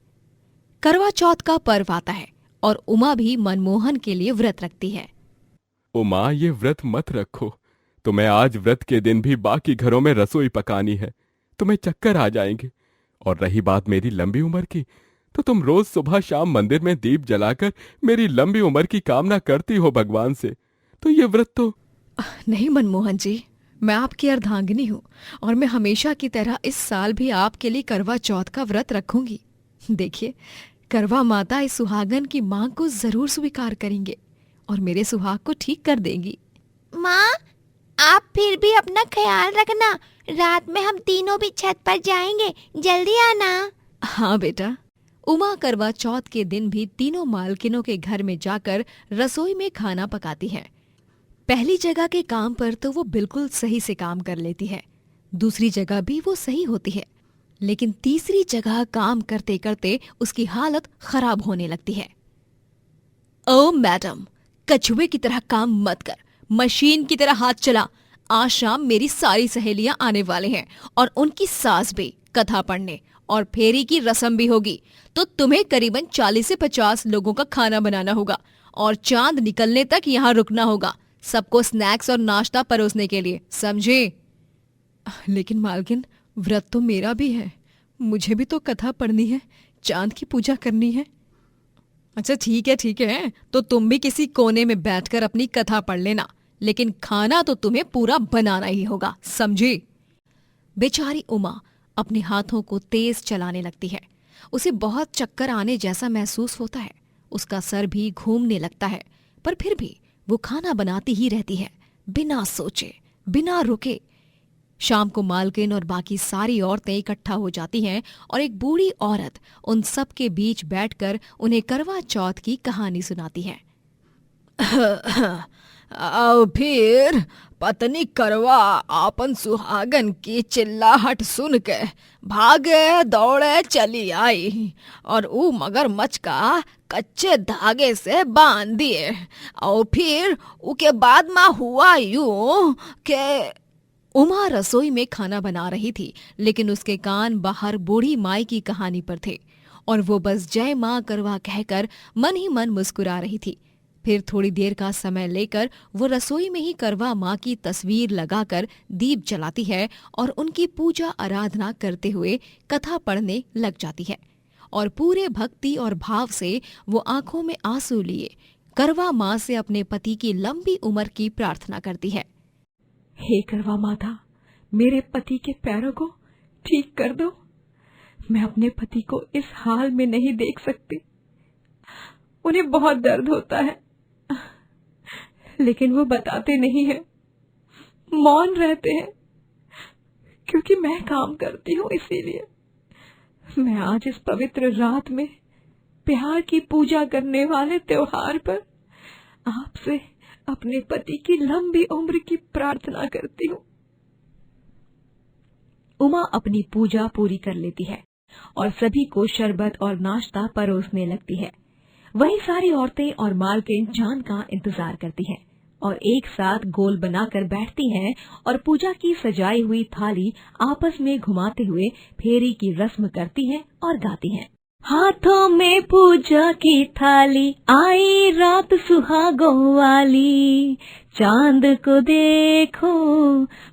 करवा चौथ का पर्व आता है और उमा भी मनमोहन के लिए व्रत रखती है। उमा, ये व्रत मत रखो। तुम्हें आज व्रत के दिन भी बाकी घरों में रसोई पकानी है, तुम्हें चक्कर आ जाएंगे। और रही बात मेरी लंबी उम्र की, तो तुम रोज सुबह शाम मंदिर में दीप जलाकर मेरी लंबी उम्र की कामना करती हो भगवान से, तो ये व्रत तो। नहीं मनमोहन जी, मैं आपकी अर्धांगिनी हूँ और मैं हमेशा की तरह इस साल भी आपके लिए करवा चौथ का व्रत रखूंगी। देखिए, करवा माता इस सुहागन की मांग को जरूर स्वीकार करेंगे और मेरे सुहाग को ठीक कर देंगी। माँ, आप फिर भी अपना ख्याल रखना, रात में हम तीनों भी छत पर जाएंगे, जल्दी आना। हाँ बेटा। उमा करवा चौथ के दिन भी तीनों मालकिनों के घर में जाकर रसोई में खाना पकाती है। पहली जगह के काम पर तो वो बिल्कुल सही से काम कर लेती है, दूसरी जगह भी वो सही होती है, लेकिन तीसरी जगह काम करते करते उसकी हालत खराब होने लगती है। ओ मैडम, कछुए की तरह काम मत कर, मशीन की तरह हाथ चला। आज शाम मेरी सारी सहेलियां आने वाले हैं और उनकी सास भी कथा पढ़ने और फेरी की रस्म भी होगी, तो तुम्हें करीबन 40 से 50 लोगों का खाना बनाना होगा और चांद निकलने तक यहाँ रुकना होगा, सबको स्नैक्स और नाश्ता परोसने के लिए, समझे? लेकिन मालकिन, व्रत तो मेरा भी है, मुझे भी तो कथा पढ़नी है, चांद की पूजा करनी है। अच्छा ठीक है, तो तुम भी किसी कोने में बैठकर अपनी कथा पढ़ लेना, लेकिन खाना तो तुम्हें पूरा बनाना ही होगा, समझी? बेचारी उमा अपने हाथों को तेज चलाने लगती है। उसे बहुत चक्कर आने जैसा महसूस होता है। उसका सर भी घूमने लगता है, पर फिर भी वो खाना बनाती ही रहती है, बिना सोचे, बिना रुके। शाम को मालकिन और बाकी सारी औरतें इकट्ठा हो जाती हैं और एक बूढ़ी औरत उन सब के बीच बैठकर उन्हें करवा चौथ की कहानी सुनाती है। और फिर पत्नी करवा आपन सुहागन की चिल्लाहट सुन के भागे दौड़े चली आई और ऊ मगरमच्छ का कच्चे धागे से बांध दिए। और फिर उके बाद में हुआ यूं के उमा रसोई में खाना बना रही थी, लेकिन उसके कान बाहर बूढ़ी माई की कहानी पर थे और वो बस जय माँ करवा कहकर मन ही मन मुस्कुरा रही थी। फिर थोड़ी देर का समय लेकर वो रसोई में ही करवा माँ की तस्वीर लगाकर दीप जलाती है और उनकी पूजा आराधना करते हुए कथा पढ़ने लग जाती है। और पूरे भक्ति और भाव से वो आंखों में आंसू लिए करवा माँ से अपने पति की लंबी उम्र की प्रार्थना करती है। हे करवा माता, मेरे पति के पैरों को ठीक कर दो। मैं अपने पति को इस हाल में नहीं देख सकती। उन्हें बहुत दर्द होता है, लेकिन वो बताते नहीं हैं, मौन रहते हैं, क्योंकि मैं काम करती हूँ। इसीलिए मैं आज इस पवित्र रात में प्यार की पूजा करने वाले त्योहार पर आपसे अपने पति की लंबी उम्र की प्रार्थना करती हूँ। उमा अपनी पूजा पूरी कर लेती है और सभी को शरबत और नाश्ता परोसने लगती है। वहीं सारी औरतें और मालकिन चांद का इंतजार करती हैं और एक साथ गोल बनाकर बैठती हैं और पूजा की सजाई हुई थाली आपस में घुमाते हुए फेरी की रस्म करती हैं और गाती हैं। हाथों में पूजा की थाली आई रात सुहागों वाली, चांद को देखो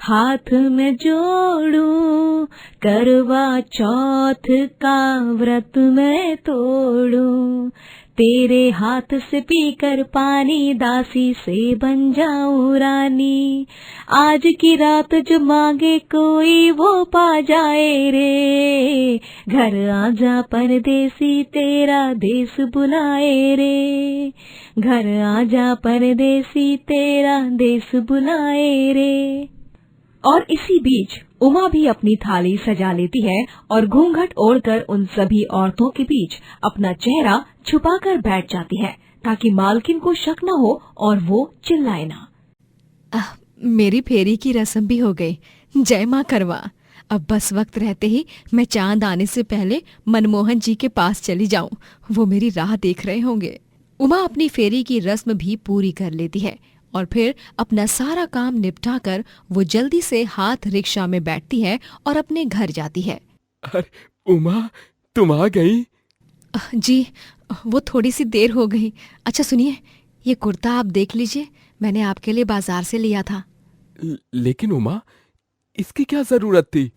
हाथ में जोड़ू, करवा चौथ का व्रत मैं तोड़ू, तेरे हाथ से पीकर पानी दासी से बन जाऊं रानी, आज की रात जो मांगे कोई वो पा जाए रे, घर आजा परदेसी तेरा देश बुलाए रे, घर आजा परदेसी तेरा देश बुलाए रे। और इसी बीच उमा भी अपनी थाली सजा लेती है और घूंघट ओढ़कर उन सभी औरतों के बीच अपना चेहरा छुपाकर बैठ जाती है, ताकि मालकिन को शक न हो और वो चिल्लाए ना। मेरी फेरी की रस्म भी हो गई, जय माँ करवा। अब बस वक्त रहते ही मैं चांद आने से पहले मनमोहन जी के पास चली जाऊं, वो मेरी राह देख रहे होंगे। उमा अपनी फेरी की रस्म भी पूरी कर लेती है और फिर अपना सारा काम निपटाकर वो जल्दी से हाथ रिक्शा में बैठती है और अपने घर जाती है। अरे उमा, तुम आ गई? जी, वो थोड़ी सी देर हो गई। अच्छा सुनिए, ये कुर्ता आप देख लीजिए, मैंने आपके लिए बाजार से लिया था। लेकिन उमा, इसकी क्या जरूरत थी?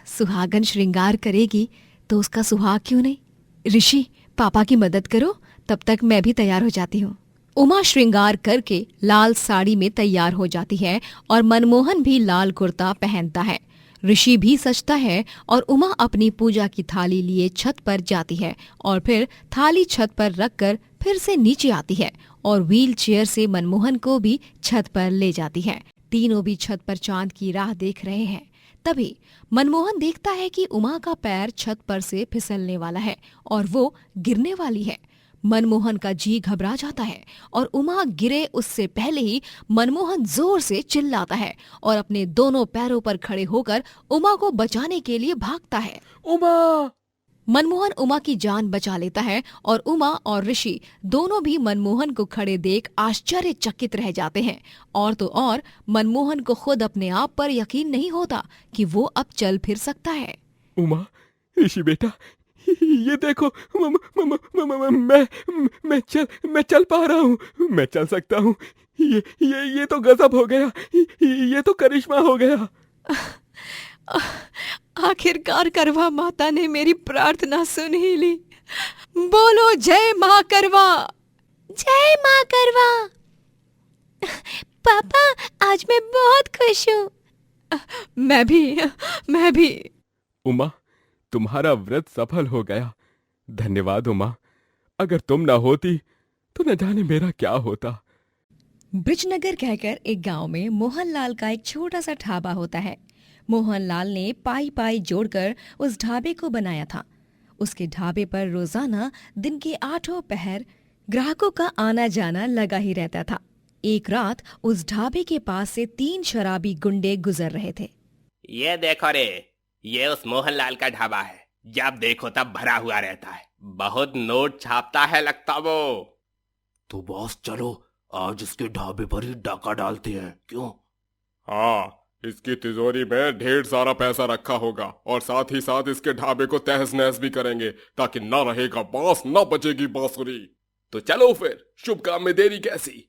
सुहागन श्रृंगार करेगी तो उसका सुहाग क्यों नहीं? ऋषि, पापा की मदद करो, तब तक मैं भी तैयार हो जाती हूँ। उमा श्रृंगार करके लाल साड़ी में तैयार हो जाती है और मनमोहन भी लाल कुर्ता पहनता है। ऋषि भी सजता है और उमा अपनी पूजा की थाली लिए छत पर जाती है और फिर थाली छत पर रखकर फिर से नीचे आती है और व्हील चेयर से मनमोहन को भी छत पर ले जाती है। तीनों भी छत पर चांद की राह देख रहे हैं। तभी मनमोहन देखता है कि उमा का पैर छत पर से फिसलने वाला है और वो गिरने वाली है। मनमोहन का जी घबरा जाता है और उमा गिरे उससे पहले ही मनमोहन जोर से चिल्लाता है और अपने दोनों पैरों पर खड़े होकर उमा को बचाने के लिए भागता है। उमा! मनमोहन उमा की जान बचा लेता है और उमा और ऋषि दोनों भी मनमोहन को खड़े देख आश्चर्यचकित रह जाते हैं। और तो और मनमोहन को खुद अपने आप पर यकीन नहीं होता कि वो अब चल फिर सकता है। उमा, ऋषि बेटा, ये देखो, मैं चल पा रहा हूँ, मैं चल सकता हूँ। ये तो गजब हो गया, ये तो करिश्मा हो गया। आखिरकार करवा माता ने मेरी प्रार्थना सुन ही ली। बोलो जय माँ करवा। जय माँ करवा। पापा, आज मैं बहुत खुश हूँ। मैं भी। उमा, तुम्हारा व्रत सफल हो गया। धन्यवाद उमा। अगर तुम ना होती तो न जाने मेरा क्या होता। ब्रिजनगर कहकर एक गांव में मोहनलाल का एक छोटा सा ढाबा होता है। मोहनलाल ने पाई पाई जोड़कर उस ढाबे को बनाया था। उसके ढाबे पर रोजाना दिन के 8 पहर ग्राहकों का आना जाना लगा ही रहता था। एक रात उस ढाबे के पास से 3 शराबी गुंडे गुजर रहे थे। ये देखो रे, ये उस मोहनलाल का ढाबा है। जब देखो तब भरा हुआ रहता है। बहुत नोट छापता है लगता वो। तो बॉस चलो आज इसके ढाबे पर ही डाका डालते हैं, क्यों? हाँ, इसकी तिजोरी में ढेर सारा पैसा रखा होगा और साथ ही साथ इसके ढाबे को तहस नहस भी करेंगे ताकि ना रहेगा बांस ना बचेगी बांसुरी। तो चलो फिर, शुभ काम में देरी कैसी।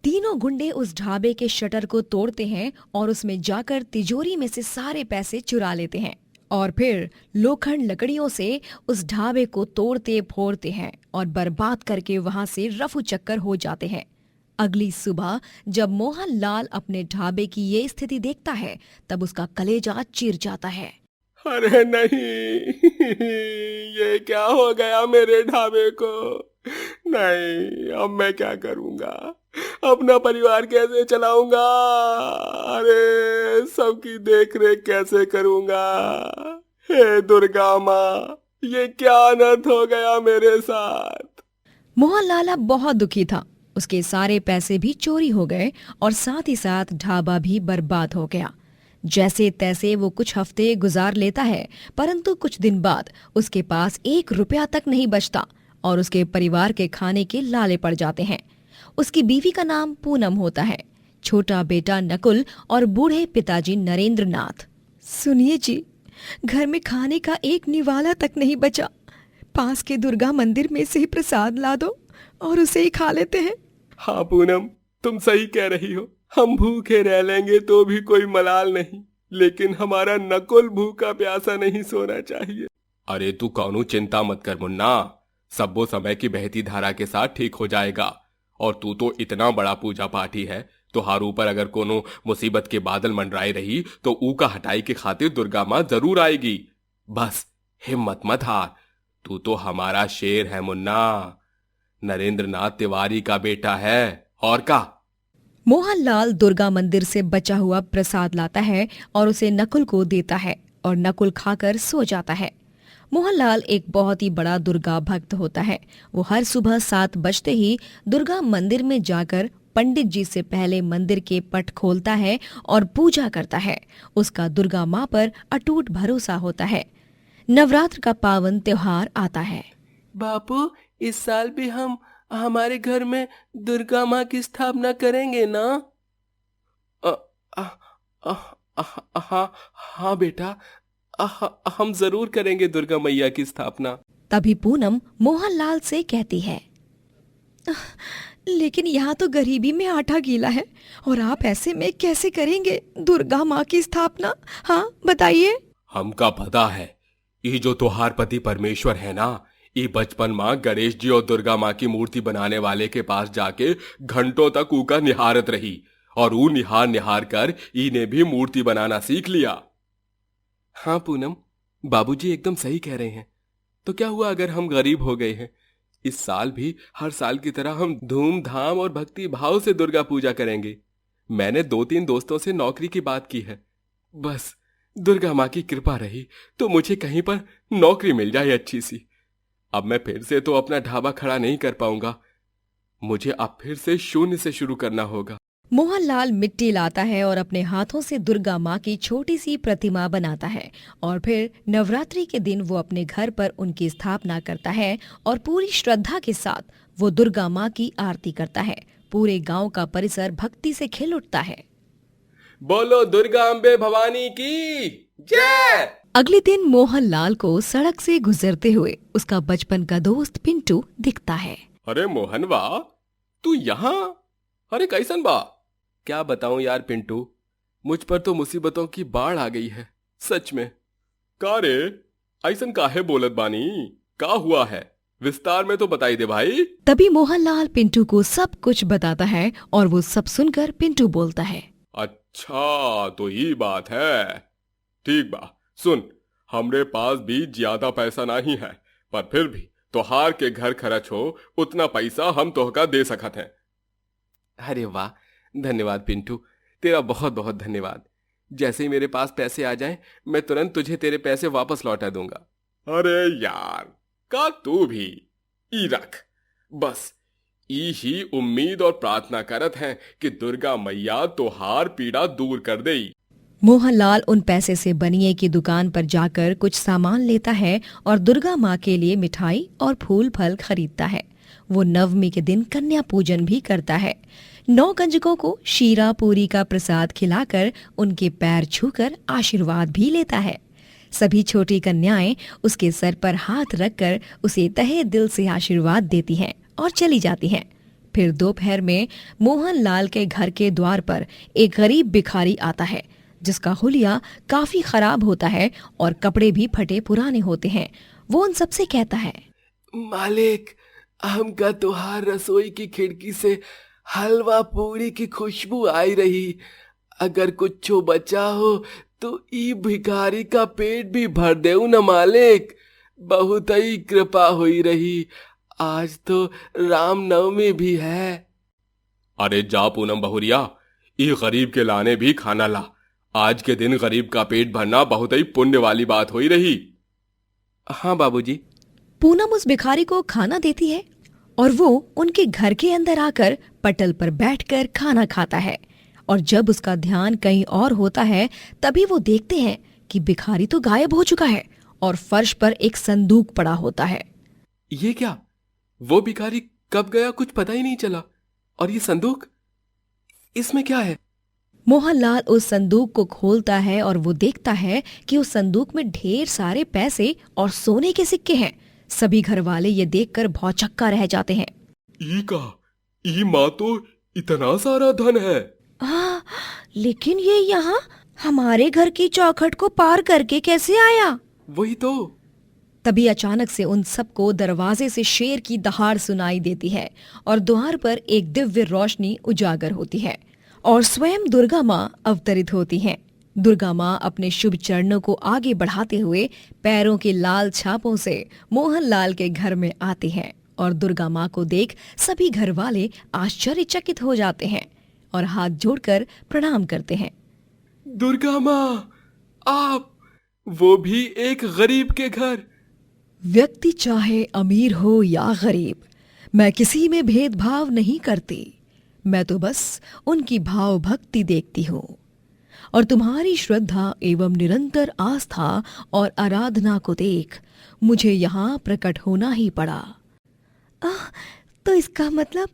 तीनों गुंडे उस ढाबे के शटर को तोड़ते हैं और उसमें जाकर तिजोरी में से सारे पैसे चुरा लेते हैं और फिर लोखंड लकड़ियों से उस ढाबे को तोड़ते फोड़ते हैं और बर्बाद करके वहां से रफू चक्कर हो जाते हैं। अगली सुबह जब मोहनलाल अपने ढाबे की ये स्थिति देखता है तब उसका कलेजा चिर जाता है। अरे नहीं, ये क्या हो गया मेरे ढाबे को। नहीं, अब मैं क्या करूंगा, अपना परिवार कैसे चलाऊंगा, अरे सबकी देख रेख कैसे करूंगा। हे दुर्गा माँ, ये क्या अनर्थ हो गया मेरे साथ। मोहनलाल अब बहुत दुखी था। उसके सारे पैसे भी चोरी हो गए और साथ ही साथ ढाबा भी बर्बाद हो गया। जैसे तैसे वो कुछ हफ्ते गुजार लेता है, परंतु कुछ दिन बाद उसके पास 1 रुपया तक नहीं बचता और उसके परिवार के खाने के लाले पड़ जाते हैं। उसकी बीवी का नाम पूनम होता है, छोटा बेटा नकुल और बूढ़े पिताजी नरेंद्र नाथ। सुनिए जी, घर में खाने का एक निवाला तक नहीं बचा। पास के दुर्गा मंदिर में से ही प्रसाद ला दो और उसे ही खा लेते हैं। हाँ पूनम, तुम सही कह रही हो। हम भूखे रह लेंगे तो भी कोई मलाल नहीं, लेकिन हमारा नकुल भूखा प्यासा नहीं सोना चाहिए। अरे तू कौनो चिंता मत कर मुन्ना, सब वो समय की बहती धारा के साथ ठीक हो जाएगा। और तू तो इतना बड़ा पूजा पाठी है, तुहार ऊपर अगर कोनो मुसीबत के बादल मंडराए रही तो ऊ का हटाई के खातिर दुर्गा माँ जरूर आएगी। बस हिम्मत मत हार, तू तो हमारा शेर है मुन्ना। नरेंद्र नाथ तिवारी का बेटा है और का। मोहनलाल दुर्गा मंदिर से बचा हुआ प्रसाद लाता है और उसे नकुल को देता है और नकुल खाकर सो जाता है। मोहनलाल एक बहुत ही बड़ा दुर्गा भक्त होता है। वो हर सुबह 7 बजते ही दुर्गा मंदिर में जाकर पंडित जी से पहले मंदिर के पट खोलता है और पूजा करता है। उसका दुर्गा माँ पर अटूट भरोसा होता है। नवरात्र का पावन त्योहार आता है। बापू, इस साल भी हम हमारे घर में दुर्गा माँ की स्थापना करेंगे ना? हाँ बेटा, हम जरूर करेंगे दुर्गा मैया की स्थापना। तभी पूनम मोहनलाल से कहती है, लेकिन यहाँ तो गरीबी में आटा गीला है और आप ऐसे में कैसे करेंगे दुर्गा माँ की स्थापना? हाँ बताइए। हमका पता है, ये जो त्योहार पति परमेश्वर है ना, ये बचपन माँ गणेश जी और दुर्गा माँ की मूर्ति बनाने वाले के पास जाके घंटों तक ऊ का निहारत रही और ऊ निहार निहार कर इन्हें भी मूर्ति बनाना सीख लिया। हाँ पूनम, बाबूजी एकदम सही कह रहे हैं। तो क्या हुआ अगर हम गरीब हो गए हैं? इस साल भी हर साल की तरह हम धूमधाम और भक्ति भाव से दुर्गा पूजा करेंगे। मैंने 2-3 दोस्तों से नौकरी की बात की है। बस दुर्गा माँ की कृपा रही तो मुझे कहीं पर नौकरी मिल जाए अच्छी सी। अब मैं फिर से तो अपना ढाबा खड़ा नहीं कर पाऊंगा, मुझे अब फिर से शून्य से शुरू करना होगा। मोहनलाल मिट्टी लाता है और अपने हाथों से दुर्गा माँ की छोटी सी प्रतिमा बनाता है और फिर नवरात्रि के दिन वो अपने घर पर उनकी स्थापना करता है और पूरी श्रद्धा के साथ वो दुर्गा माँ की आरती करता है। पूरे गांव का परिसर भक्ति से खिल उठता है। बोलो दुर्गा अम्बे भवानी की जय। अगले दिन मोहनलाल को सड़क से गुजरते हुए उसका बचपन का दोस्त पिंटू दिखता है। अरे मोहन वाह, तू यहाँ? अरे कैसन बा? क्या बताऊं यार पिंटू, मुझ पर तो मुसीबतों की बाढ़ आ गई है सच में। का रे, ऐसन काहे बोलत बानी? का हुआ है? विस्तार में तो बताई दे भाई। तभी मोहनलाल पिंटू को सब कुछ बताता है और वो सब सुनकर पिंटू बोलता है। अच्छा तो ये बात है। ठीक बा, सुन, हमरे पास भी ज्यादा पैसा नहीं है, पर फिर भी तोहार के घर खर्च हो उतना पैसा हम तोहका दे सकत हैं। अरे वाह, धन्यवाद पिंटू, तेरा बहुत बहुत धन्यवाद। जैसे ही मेरे पास पैसे आ जाएं, मैं तुरंत तुझे तेरे पैसे वापस लौटा दूंगा। अरे यार, का तू भी ई रख, बस ई ही उम्मीद और प्रार्थना करत हैं कि दुर्गा मैया तोहार पीड़ा दूर कर देई। मोहनलाल उन पैसे से बनिए की दुकान पर जाकर कुछ सामान लेता है और दुर्गा माँ के लिए मिठाई और फूल फल खरीदता है। वो नवमी के दिन कन्या पूजन भी करता है। 9 कंजकों को शीरा पूरी का प्रसाद खिलाकर उनके पैर छूकर आशीर्वाद भी लेता है। सभी छोटी कन्याएं उसके सर पर हाथ रखकर उसे तहे दिल से आशीर्वाद देती हैं और चली जाती हैं। फिर दोपहर में मोहनलाल के घर के द्वार पर एक गरीब भिखारी आता है, जिसका हुलिया काफी खराब होता है और कपड़े भी फटे पुराने होते हैं। वो उन सबसे कहता है, मालिक, हमका तुहार रसोई की खिड़की से हलवा पूरी की खुशबू आई रही। अगर कुछ बचा हो तो ई भिखारी का पेट भी भर देऊ न मालिक। बहुत ही कृपा हुई रही। आज तो रामनवमी भी है। अरे जा पूनम बहुरिया, ई गरीब के लाने भी खाना ला। आज के दिन गरीब का पेट भरना बहुत ही पुण्य वाली बात हुई रही। हाँ बाबूजी। पूनम उस भिखारी को खाना देती है और वो उनके घर के अंदर आकर पटल पर बैठकर खाना खाता है। और जब उसका ध्यान कहीं और होता है, तभी वो देखते हैं कि भिखारी तो गायब हो चुका है और फर्श पर एक संदूक पड़ा होता है। ये क्या? वो भिखारी कब गया कुछ पता ही नहीं चला। और ये संदूक, इसमें क्या है? मोहनलाल उस संदूक को खोलता है और वो देखता है कि उस संदूक में ढेर सारे पैसे और सोने के सिक्के हैं। सभी घर वाले ये देखकर भौचक्का रह जाते हैं। ई माँ तो इतना सारा धन है। हाँ, लेकिन ये यहाँ हमारे घर की चौखट को पार करके कैसे आया? वही तो। तभी अचानक से उन सबको दरवाजे से शेर की दहाड़ सुनाई देती है और द्वार पर एक दिव्य रोशनी उजागर होती है और स्वयं दुर्गा माँ अवतरित होती हैं। दुर्गा माँ अपने शुभ चरणों को आगे बढ़ाते हुए पैरों के लाल छापों से मोहनलाल के घर में आती हैं और दुर्गा माँ को देख सभी घर वाले आश्चर्यचकित हो जाते हैं और हाथ जोड़कर प्रणाम करते हैं। दुर्गा माँ, आप, वो भी एक गरीब के घर। व्यक्ति चाहे अमीर हो या गरीब, मैं किसी में भेदभाव नहीं करती। मैं तो बस उनकी भाव भक्ति देखती हूँ और तुम्हारी श्रद्धा एवं निरंतर आस्था और आराधना को देख मुझे यहाँ प्रकट होना ही पड़ा। तो इसका मतलब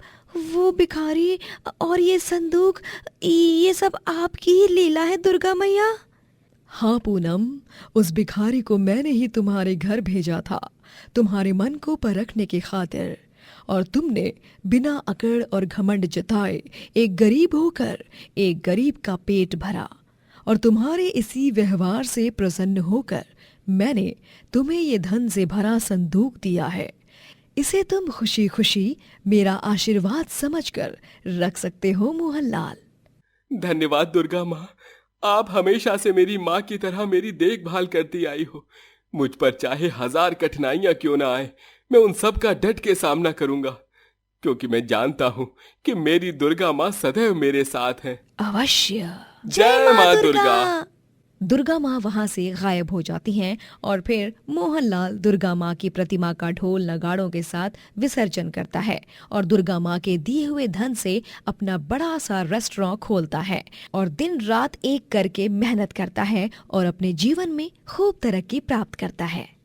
वो भिखारी और ये संदूक, ये सब आपकी ही लीला है दुर्गा मैया? हाँ पूनम, उस भिखारी को मैंने ही तुम्हारे घर भेजा था, तुम्हारे मन को परखने की खातिर। और तुमने बिना अकड़ और घमंड जताए एक गरीब होकर एक गरीब का पेट भरा और तुम्हारे इसी व्यवहार से प्रसन्न होकर मैंने तुम्हें ये धन से भरा संदूक दिया है। इसे तुम खुशी खुशी मेरा आशीर्वाद समझकर रख सकते हो मोहनलाल। धन्यवाद दुर्गा माँ, आप हमेशा से मेरी माँ की तरह मेरी देखभाल करती आई हो। मुझ पर चाहे 1000 कठिनाइयां क्यों ना आए, मैं उन सब का डट के सामना करूंगा, क्योंकि मैं जानता हूँ कि मेरी दुर्गा माँ सदैव मेरे साथ है। अवश्य। जय माँ दुर्गा। दुर्गा माँ वहाँ से गायब हो जाती हैं और फिर मोहनलाल दुर्गा माँ की प्रतिमा का ढोल नगाड़ों के साथ विसर्जन करता है और दुर्गा माँ के दिए हुए धन से अपना बड़ा सा रेस्टोरेंट खोलता है और दिन रात एक करके मेहनत करता है और अपने जीवन में खूब तरक्की प्राप्त करता है।